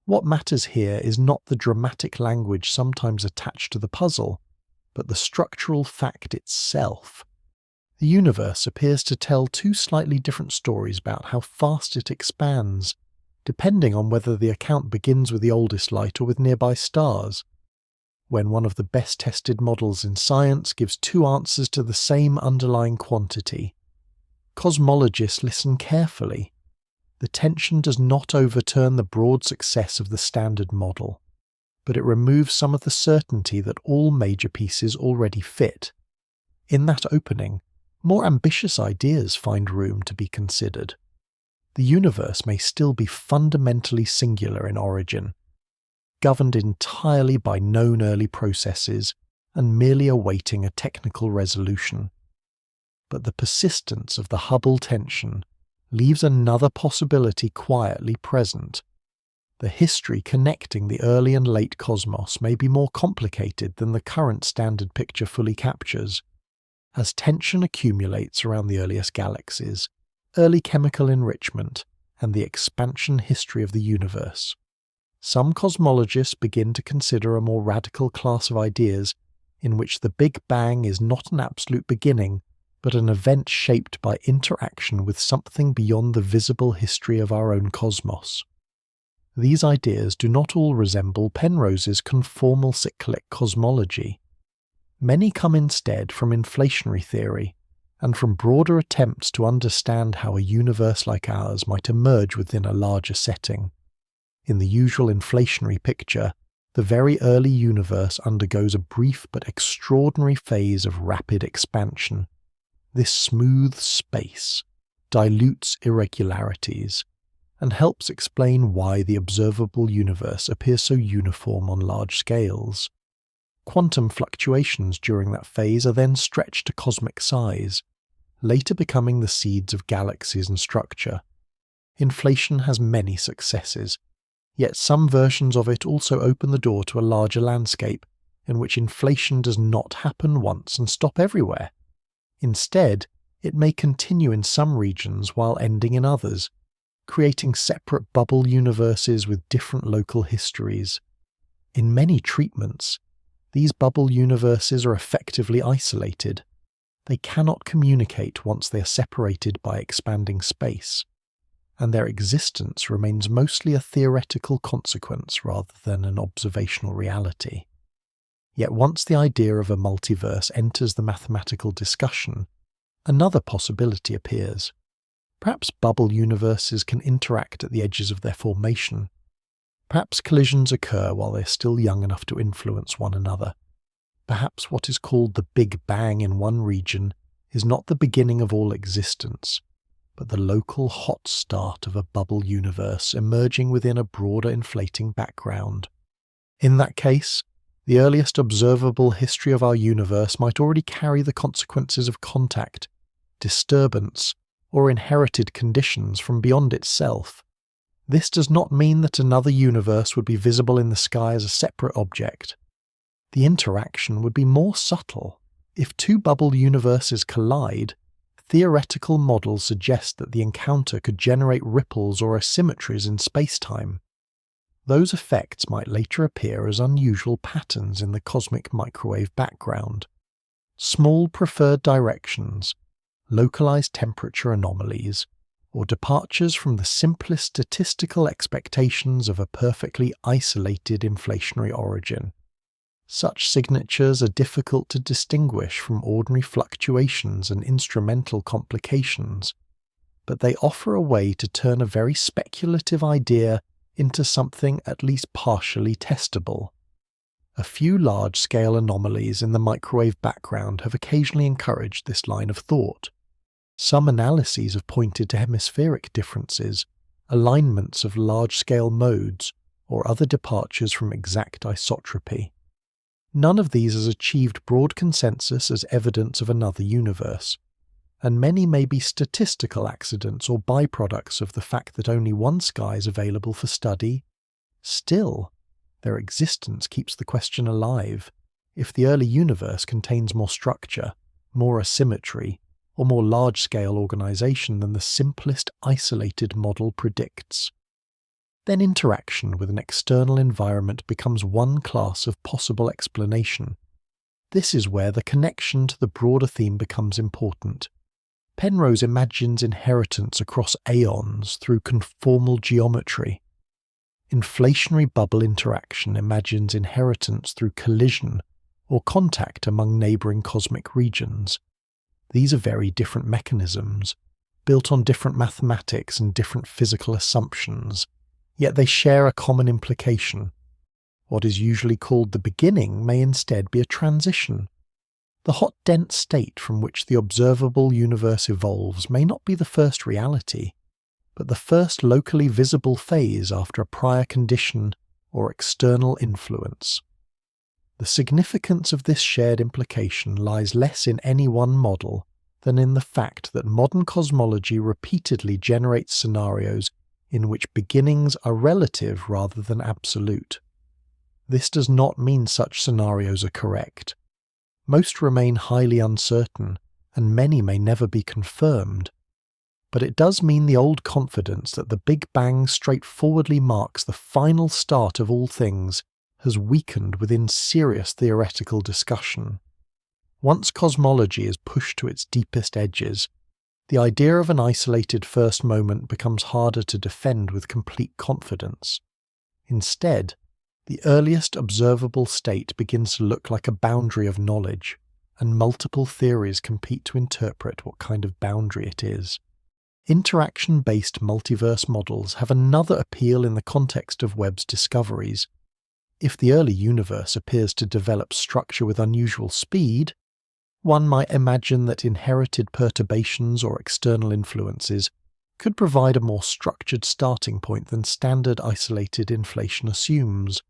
What matters here is not the dramatic language sometimes attached to the puzzle, but the structural fact itself. The universe appears to tell two slightly different stories about how fast it expands, depending on whether the account begins with the oldest light or with nearby stars. When one of the best-tested models in science gives two answers to the same underlying quantity, cosmologists listen carefully. The tension does not overturn the broad success of the standard model, but it removes some of the certainty that all major pieces already fit. In that opening, more ambitious ideas find room to be considered. The universe may still be fundamentally singular in origin, governed entirely by known early processes and merely awaiting a technical resolution. But the persistence of the Hubble tension leaves another possibility quietly present. The history connecting the early and late cosmos may be more complicated than the current standard picture fully captures. As tension accumulates around the earliest galaxies, early chemical enrichment, and the expansion history of the universe, some cosmologists begin to consider a more radical class of ideas in which the Big Bang is not an absolute beginning, but an event shaped by interaction with something beyond the visible history of our own cosmos. These ideas do not all resemble Penrose's conformal cyclic cosmology. Many come instead from inflationary theory, and from broader attempts to understand how a universe like ours might emerge within a larger setting. In the usual inflationary picture, the very early universe undergoes a brief but extraordinary phase of rapid expansion. This smooths space, dilutes irregularities, and helps explain why the observable universe appears so uniform on large scales. Quantum fluctuations during that phase are then stretched to cosmic size, later becoming the seeds of galaxies and structure. Inflation has many successes, yet some versions of it also open the door to a larger landscape in which inflation does not happen once and stop everywhere. Instead, it may continue in some regions while ending in others, creating separate bubble universes with different local histories. In many treatments, these bubble universes are effectively isolated. They cannot communicate once they are separated by expanding space, and their existence remains mostly a theoretical consequence rather than an observational reality. Yet once the idea of a multiverse enters the mathematical discussion, another possibility appears. Perhaps bubble universes can interact at the edges of their formation. Perhaps collisions occur while they're still young enough to influence one another. Perhaps what is called the Big Bang in one region is not the beginning of all existence, but the local hot start of a bubble universe emerging within a broader inflating background. In that case, the earliest observable history of our universe might already carry the consequences of contact, disturbance, or inherited conditions from beyond itself. This does not mean that another universe would be visible in the sky as a separate object. The interaction would be more subtle. If two bubble universes collide, theoretical models suggest that the encounter could generate ripples or asymmetries in space-time. Those effects might later appear as unusual patterns in the cosmic microwave background. Small preferred directions, localized temperature anomalies, or departures from the simplest statistical expectations of a perfectly isolated inflationary origin. Such signatures are difficult to distinguish from ordinary fluctuations and instrumental complications, but they offer a way to turn a very speculative idea into something at least partially testable. A few large-scale anomalies in the microwave background have occasionally encouraged this line of thought. Some analyses have pointed to hemispheric differences, alignments of large-scale modes, or other departures from exact isotropy. None of these has achieved broad consensus as evidence of another universe, and many may be statistical accidents or byproducts of the fact that only one sky is available for study. Still, their existence keeps the question alive. If the early universe contains more structure, more asymmetry, or more large-scale organization than the simplest isolated model predicts, then interaction with an external environment becomes one class of possible explanation. This is where the connection to the broader theme becomes important. Penrose imagines inheritance across aeons through conformal geometry. Inflationary bubble interaction imagines inheritance through collision or contact among neighboring cosmic regions. These are very different mechanisms, built on different mathematics and different physical assumptions, yet they share a common implication. What is usually called the beginning may instead be a transition. The hot, dense state from which the observable universe evolves may not be the first reality, but the first locally visible phase after a prior condition or external influence. The significance of this shared implication lies less in any one model than in the fact that modern cosmology repeatedly generates scenarios in which beginnings are relative rather than absolute. This does not mean such scenarios are correct. Most remain highly uncertain, and many may never be confirmed. But it does mean the old confidence that the Big Bang straightforwardly marks the final start of all things has weakened within serious theoretical discussion. Once cosmology is pushed to its deepest edges, the idea of an isolated first moment becomes harder to defend with complete confidence. Instead, the earliest observable state begins to look like a boundary of knowledge, and multiple theories compete to interpret what kind of boundary it is. Interaction-based multiverse models have another appeal in the context of Webb's discoveries. If the early universe appears to develop structure with unusual speed, one might imagine that inherited perturbations or external influences could provide a more structured starting point than standard isolated inflation assumes.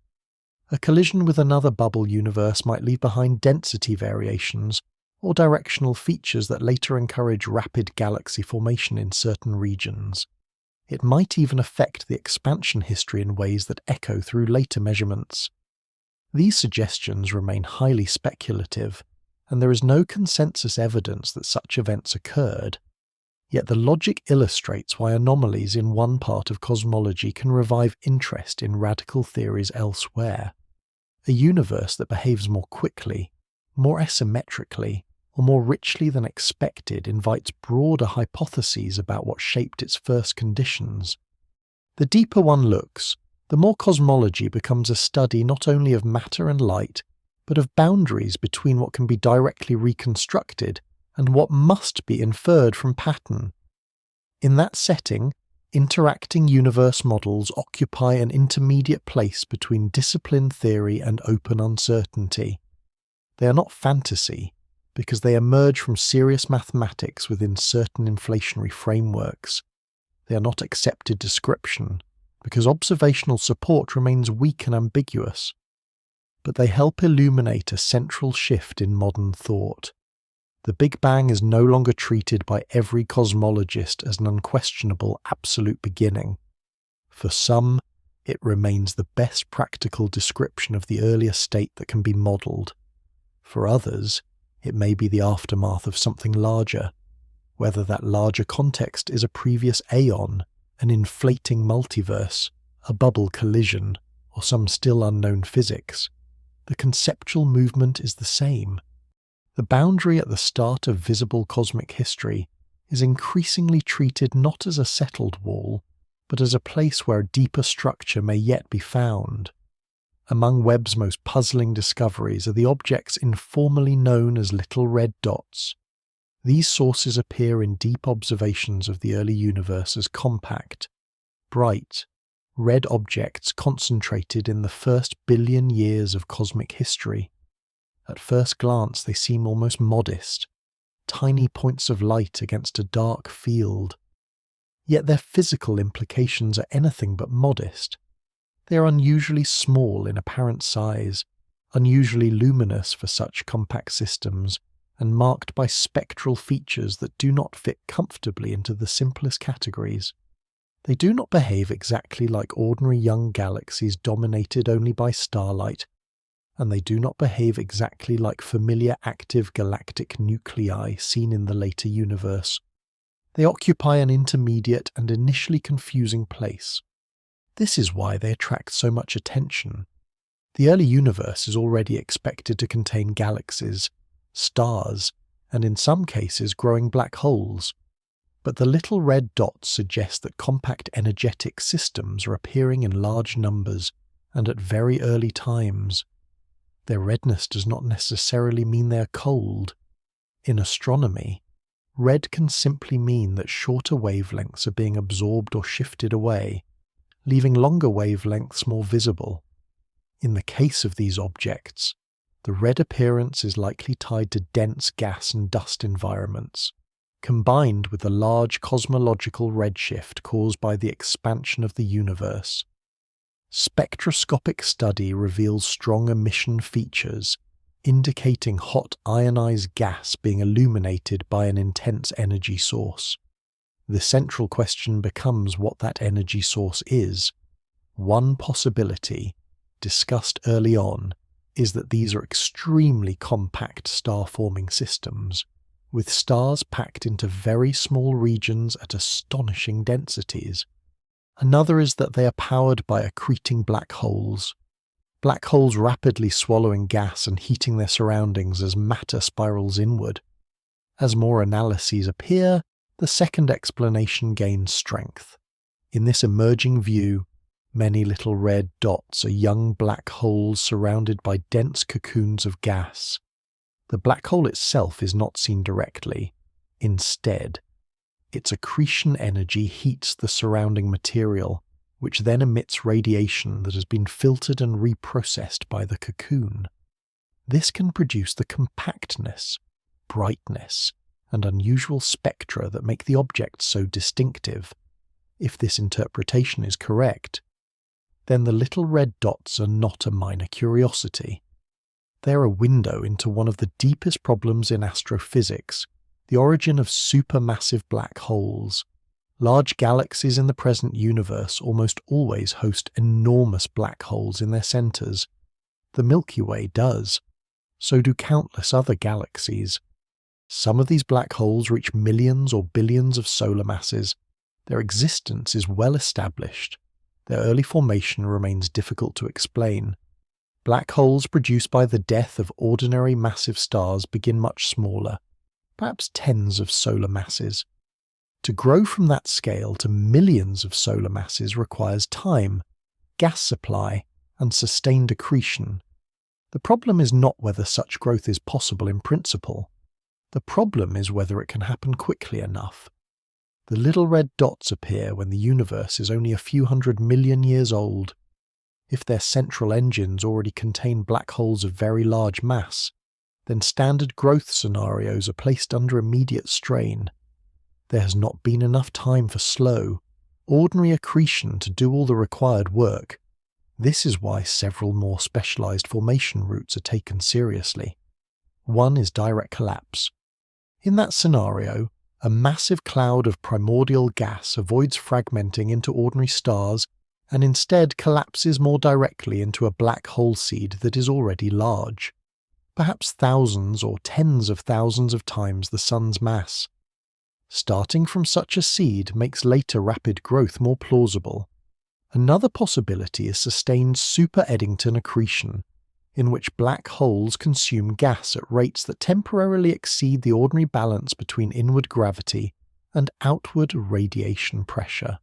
A collision with another bubble universe might leave behind density variations or directional features that later encourage rapid galaxy formation in certain regions. It might even affect the expansion history in ways that echo through later measurements. These suggestions remain highly speculative, and there is no consensus evidence that such events occurred. Yet the logic illustrates why anomalies in one part of cosmology can revive interest in radical theories elsewhere. A universe that behaves more quickly, more asymmetrically, or more richly than expected invites broader hypotheses about what shaped its first conditions. The deeper one looks, the more cosmology becomes a study not only of matter and light, but of boundaries between what can be directly reconstructed and what must be inferred from pattern. In that setting, interacting universe models occupy an intermediate place between disciplined theory and open uncertainty. They are not fantasy, because they emerge from serious mathematics within certain inflationary frameworks. They are not accepted description, because observational support remains weak and ambiguous. But they help illuminate a central shift in modern thought. The Big Bang is no longer treated by every cosmologist as an unquestionable absolute beginning. For some, it remains the best practical description of the earliest state that can be modelled. For others, it may be the aftermath of something larger, whether that larger context is a previous aeon, an inflating multiverse, a bubble collision, or some still unknown physics. The conceptual movement is the same. The boundary at the start of visible cosmic history is increasingly treated not as a settled wall, but as a place where a deeper structure may yet be found. Among Webb's most puzzling discoveries are the objects informally known as little red dots. These sources appear in deep observations of the early universe as compact, bright, red objects concentrated in the first billion years of cosmic history. At first glance they seem almost modest, tiny points of light against a dark field. Yet their physical implications are anything but modest. They are unusually small in apparent size, unusually luminous for such compact systems, and marked by spectral features that do not fit comfortably into the simplest categories. They do not behave exactly like ordinary young galaxies dominated only by starlight, and they do not behave exactly like familiar active galactic nuclei seen in the later universe. They occupy an intermediate and initially confusing place. This is why they attract so much attention. The early universe is already expected to contain galaxies, stars, and in some cases growing black holes. But the little red dots suggest that compact energetic systems are appearing in large numbers and at very early times. Their redness does not necessarily mean they are cold. In astronomy, red can simply mean that shorter wavelengths are being absorbed or shifted away, leaving longer wavelengths more visible. In the case of these objects, the red appearance is likely tied to dense gas and dust environments, combined with the large cosmological redshift caused by the expansion of the universe. Spectroscopic study reveals strong emission features, indicating hot ionized gas being illuminated by an intense energy source. The central question becomes what that energy source is. One possibility, discussed early on, is that these are extremely compact star-forming systems, with stars packed into very small regions at astonishing densities. Another is that they are powered by accreting black holes rapidly swallowing gas and heating their surroundings as matter spirals inward. As more analyses appear, the second explanation gains strength. In this emerging view, many little red dots are young black holes surrounded by dense cocoons of gas. The black hole itself is not seen directly. Instead, its accretion energy heats the surrounding material, which then emits radiation that has been filtered and reprocessed by the cocoon. This can produce the compactness, brightness, and unusual spectra that make the objects so distinctive. If this interpretation is correct, then the little red dots are not a minor curiosity. They are a window into one of the deepest problems in astrophysics, the origin of supermassive black holes. Large galaxies in the present universe almost always host enormous black holes in their centers. The Milky Way does. So do countless other galaxies. Some of these black holes reach millions or billions of solar masses. Their existence is well established. Their early formation remains difficult to explain. Black holes produced by the death of ordinary massive stars begin much smaller, perhaps tens of solar masses. To grow from that scale to millions of solar masses requires time, gas supply, and sustained accretion. The problem is not whether such growth is possible in principle. The problem is whether it can happen quickly enough. The little red dots appear when the universe is only a few 100 million years old. If their central engines already contain black holes of very large mass, then standard growth scenarios are placed under immediate strain. There has not been enough time for slow, ordinary accretion to do all the required work. This is why several more specialized formation routes are taken seriously. One is direct collapse. In that scenario, a massive cloud of primordial gas avoids fragmenting into ordinary stars and instead collapses more directly into a black hole seed that is already large, perhaps thousands or tens of thousands of times the Sun's mass. Starting from such a seed makes later rapid growth more plausible. Another possibility is sustained super-Eddington accretion, in which black holes consume gas at rates that temporarily exceed the ordinary balance between inward gravity and outward radiation pressure.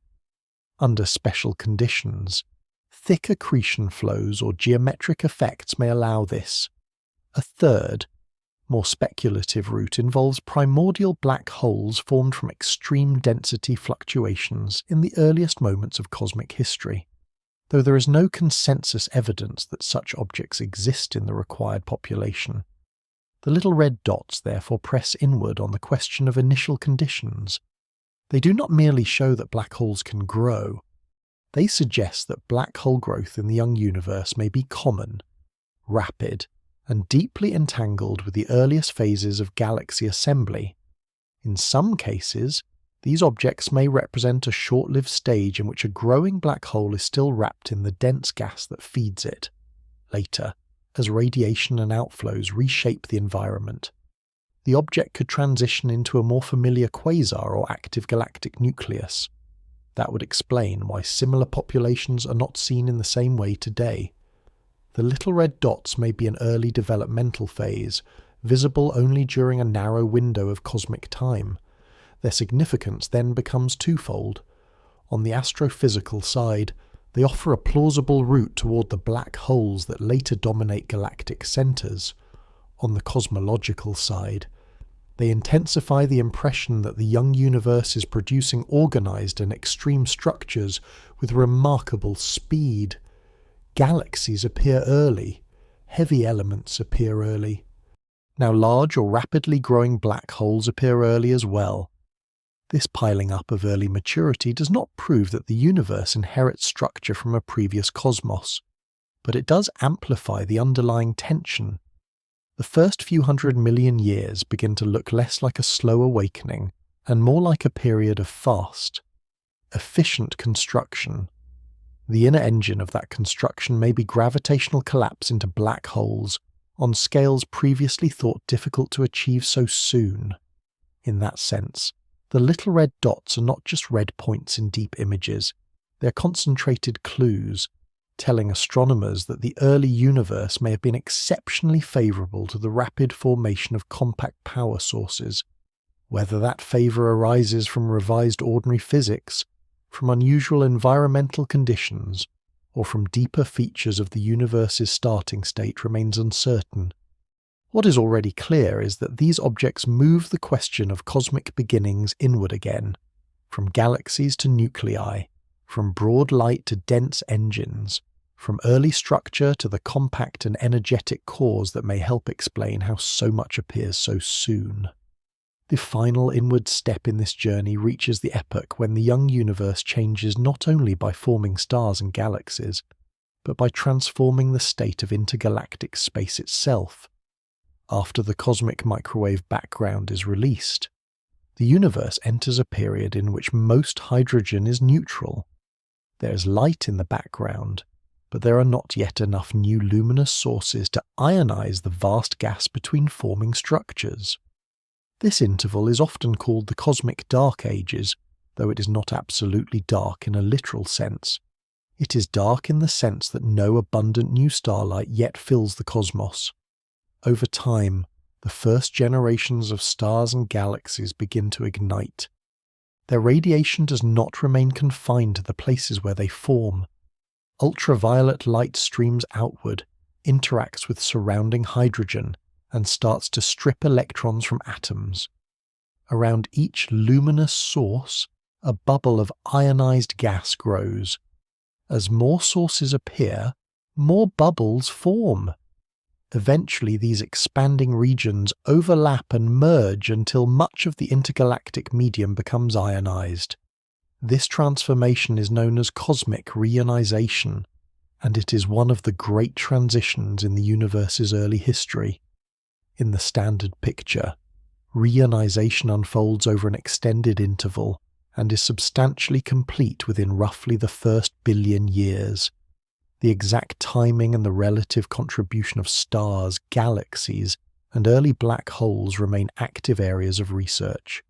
Under special conditions, thick accretion flows or geometric effects may allow this. A third, more speculative route involves primordial black holes formed from extreme density fluctuations in the earliest moments of cosmic history, though there is no consensus evidence that such objects exist in the required population. The little red dots therefore press inward on the question of initial conditions. They do not merely show that black holes can grow. They suggest that black hole growth in the young universe may be common, rapid, and deeply entangled with the earliest phases of galaxy assembly. In some cases, these objects may represent a short-lived stage in which a growing black hole is still wrapped in the dense gas that feeds it. Later, as radiation and outflows reshape the environment, the object could transition into a more familiar quasar or active galactic nucleus. That would explain why similar populations are not seen in the same way today. The little red dots may be an early developmental phase, visible only during a narrow window of cosmic time. Their significance then becomes twofold. On the astrophysical side, they offer a plausible route toward the black holes that later dominate galactic centers. On the cosmological side, they intensify the impression that the young universe is producing organized and extreme structures with remarkable speed. Galaxies appear early. Heavy elements appear early. Now large or rapidly growing black holes appear early as well. This piling up of early maturity does not prove that the universe inherits structure from a previous cosmos, but it does amplify the underlying tension. The first few 100 million years begin to look less like a slow awakening and more like a period of fast, efficient construction. The inner engine of that construction may be gravitational collapse into black holes on scales previously thought difficult to achieve so soon. In that sense, the little red dots are not just red points in deep images, they're concentrated clues, telling astronomers that the early universe may have been exceptionally favourable to the rapid formation of compact power sources. Whether that favour arises from revised ordinary physics, from unusual environmental conditions, or from deeper features of the universe's starting state remains uncertain. What is already clear is that these objects move the question of cosmic beginnings inward again, from galaxies to nuclei, from broad light to dense engines, from early structure to the compact and energetic cores that may help explain how so much appears so soon. The final inward step in this journey reaches the epoch when the young universe changes not only by forming stars and galaxies, but by transforming the state of intergalactic space itself. After the cosmic microwave background is released, the universe enters a period in which most hydrogen is neutral. There is light in the background, but there are not yet enough new luminous sources to ionize the vast gas between forming structures. This interval is often called the cosmic dark ages, though it is not absolutely dark in a literal sense. It is dark in the sense that no abundant new starlight yet fills the cosmos. Over time, the first generations of stars and galaxies begin to ignite. Their radiation does not remain confined to the places where they form. Ultraviolet light streams outward, interacts with surrounding hydrogen, and starts to strip electrons from atoms. Around each luminous source, a bubble of ionized gas grows. As more sources appear, more bubbles form. Eventually, these expanding regions overlap and merge until much of the intergalactic medium becomes ionized. This transformation is known as cosmic reionization, and it is one of the great transitions in the universe's early history. In the standard picture, reionization unfolds over an extended interval and is substantially complete within roughly the first billion years. The exact timing and the relative contribution of stars, galaxies, and early black holes remain active areas of research.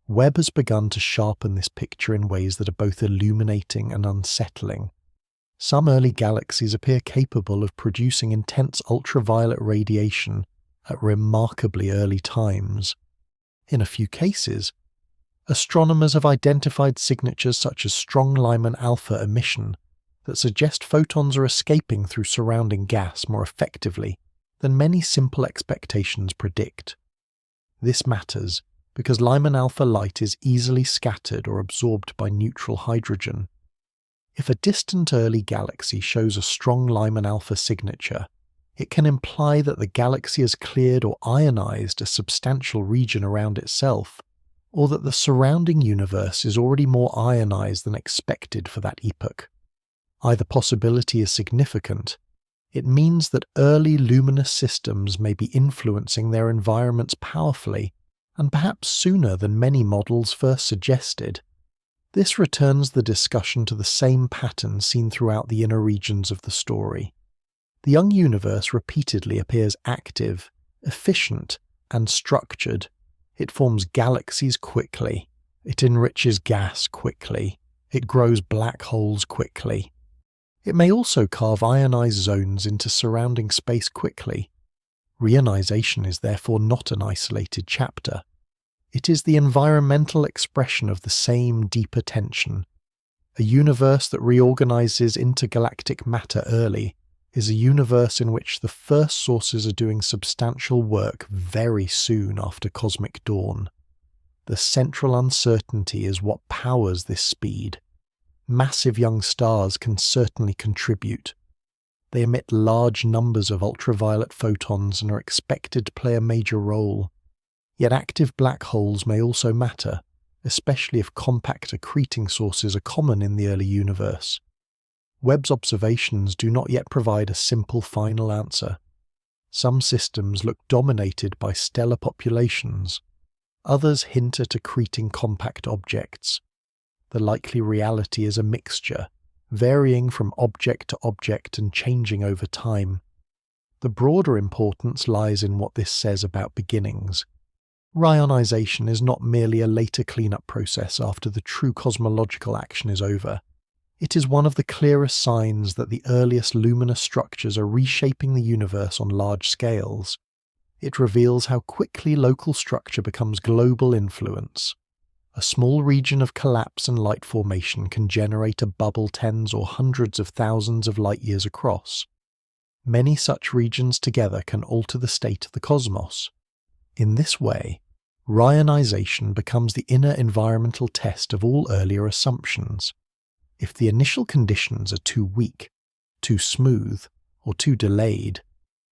Webb has begun to sharpen this picture in ways that are both illuminating and unsettling. Some early galaxies appear capable of producing intense ultraviolet radiation at remarkably early times. In a few cases, astronomers have identified signatures such as strong Lyman alpha emission that suggest photons are escaping through surrounding gas more effectively than many simple expectations predict. This matters because Lyman alpha light is easily scattered or absorbed by neutral hydrogen. If a distant early galaxy shows a strong Lyman alpha signature, it can imply that the galaxy has cleared or ionized a substantial region around itself, or that the surrounding universe is already more ionized than expected for that epoch. Either possibility is significant. It means that early luminous systems may be influencing their environments powerfully, and perhaps sooner than many models first suggested. This returns the discussion to the same pattern seen throughout the inner regions of the story. The young universe repeatedly appears active, efficient, and structured. It forms galaxies quickly. It enriches gas quickly. It grows black holes quickly. It may also carve ionized zones into surrounding space quickly. Reionization is therefore not an isolated chapter. It is the environmental expression of the same deeper tension. A universe that reorganizes intergalactic matter early is a universe in which the first sources are doing substantial work very soon after cosmic dawn. The central uncertainty is what powers this speed. Massive young stars can certainly contribute, They emit large numbers of ultraviolet photons and are expected to play a major role. Yet active black holes may also matter, especially if compact accreting sources are common in the early universe. Webb's observations do not yet provide a simple final answer. Some systems look dominated by stellar populations. Others hint at accreting compact objects. The likely reality is a mixture, varying from object to object and changing over time. The broader importance lies in what this says about beginnings. Rhionization is not merely a later cleanup process after the true cosmological action is over. It is one of the clearest signs that the earliest luminous structures are reshaping the universe on large scales. It reveals how quickly local structure becomes global influence. A small region of collapse and light formation can generate a bubble tens or hundreds of thousands of light years across. Many such regions together can alter the state of the cosmos. In this way, rhionization becomes the inner environmental test of all earlier assumptions. If the initial conditions are too weak, too smooth, or too delayed,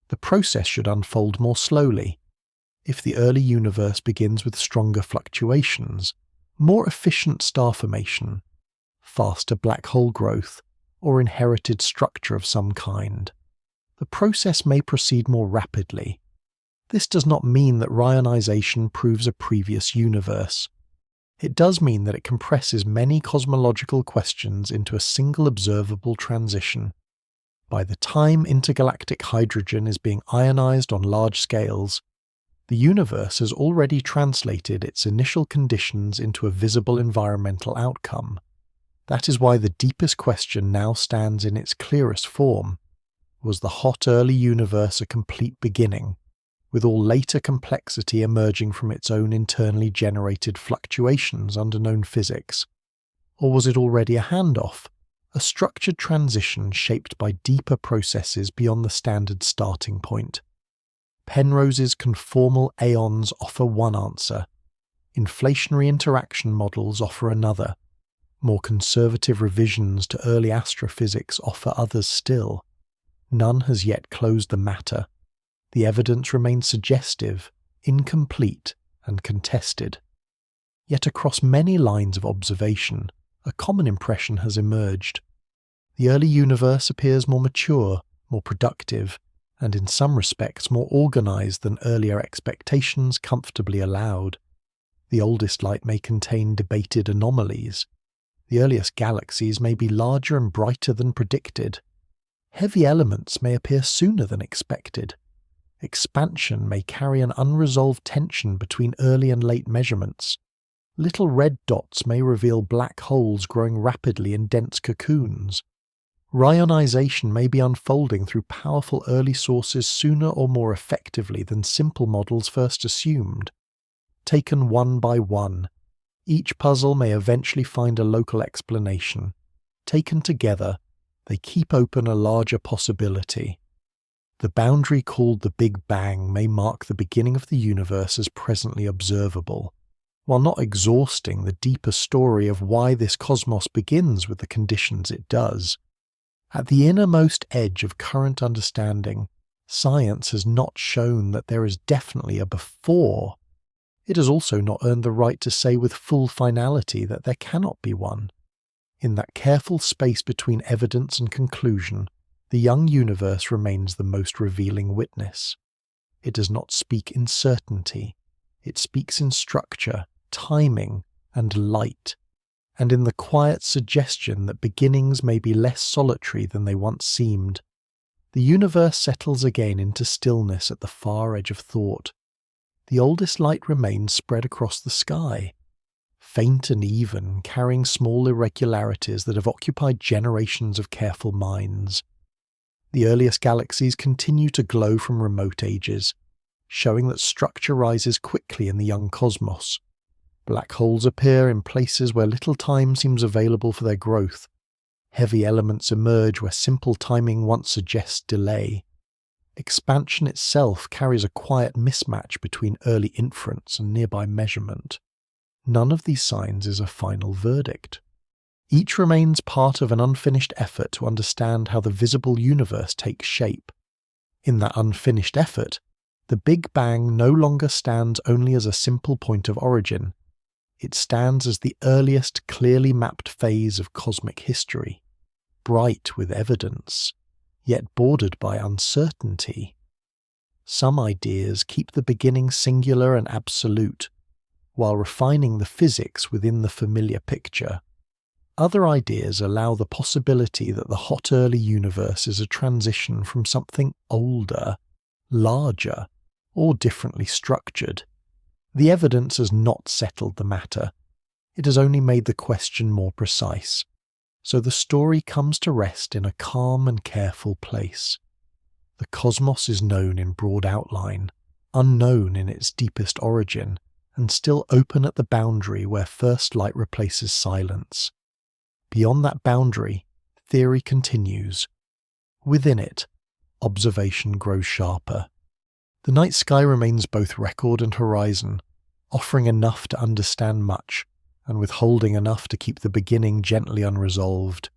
the process should unfold more slowly. If the early universe begins with stronger fluctuations, more efficient star formation, faster black hole growth, or inherited structure of some kind, the process may proceed more rapidly. This does not mean that rhionization proves a previous universe. It does mean that it compresses many cosmological questions into a single observable transition. By the time intergalactic hydrogen is being ionized on large scales, the universe has already translated its initial conditions into a visible environmental outcome. That is why the deepest question now stands in its clearest form. Was the hot early universe a complete beginning, with all later complexity emerging from its own internally generated fluctuations under known physics? Or was it already a handoff, a structured transition shaped by deeper processes beyond the standard starting point? Penrose's conformal aeons offer one answer. Inflationary interaction models offer another. More conservative revisions to early astrophysics offer others still. None has yet closed the matter. The evidence remains suggestive, incomplete, and contested. Yet across many lines of observation, a common impression has emerged. The early universe appears more mature, more productive, and in some respects more organized than earlier expectations comfortably allowed. The oldest light may contain debated anomalies. The earliest galaxies may be larger and brighter than predicted. Heavy elements may appear sooner than expected. Expansion may carry an unresolved tension between early and late measurements. Little red dots may reveal black holes growing rapidly in dense cocoons. Rhionization may be unfolding through powerful early sources sooner or more effectively than simple models first assumed. Taken one by one, each puzzle may eventually find a local explanation. Taken together, they keep open a larger possibility. The boundary called the Big Bang may mark the beginning of the universe as presently observable, while not exhausting the deeper story of why this cosmos begins with the conditions it does. At the innermost edge of current understanding, science has not shown that there is definitely a before. It has also not earned the right to say with full finality that there cannot be one. In that careful space between evidence and conclusion, the young universe remains the most revealing witness. It does not speak in certainty. It speaks in structure, timing, and light, and in the quiet suggestion that beginnings may be less solitary than they once seemed. The universe settles again into stillness at the far edge of thought. The oldest light remains spread across the sky, faint and even, carrying small irregularities that have occupied generations of careful minds. The earliest galaxies continue to glow from remote ages, showing that structure rises quickly in the young cosmos. Black holes appear in places where little time seems available for their growth. Heavy elements emerge where simple timing once suggests delay. Expansion itself carries a quiet mismatch between early inference and nearby measurement. None of these signs is a final verdict. Each remains part of an unfinished effort to understand how the visible universe takes shape. In that unfinished effort, the Big Bang no longer stands only as a simple point of origin. It stands as the earliest clearly mapped phase of cosmic history, bright with evidence, yet bordered by uncertainty. Some ideas keep the beginning singular and absolute, while refining the physics within the familiar picture. Other ideas allow the possibility that the hot early universe is a transition from something older, larger, or differently structured. The evidence has not settled the matter. It has only made the question more precise. So the story comes to rest in a calm and careful place. The cosmos is known in broad outline, unknown in its deepest origin, and still open at the boundary where first light replaces silence. Beyond that boundary, theory continues. Within it, observation grows sharper. The night sky remains both record and horizon, offering enough to understand much, and withholding enough to keep the beginning gently unresolved.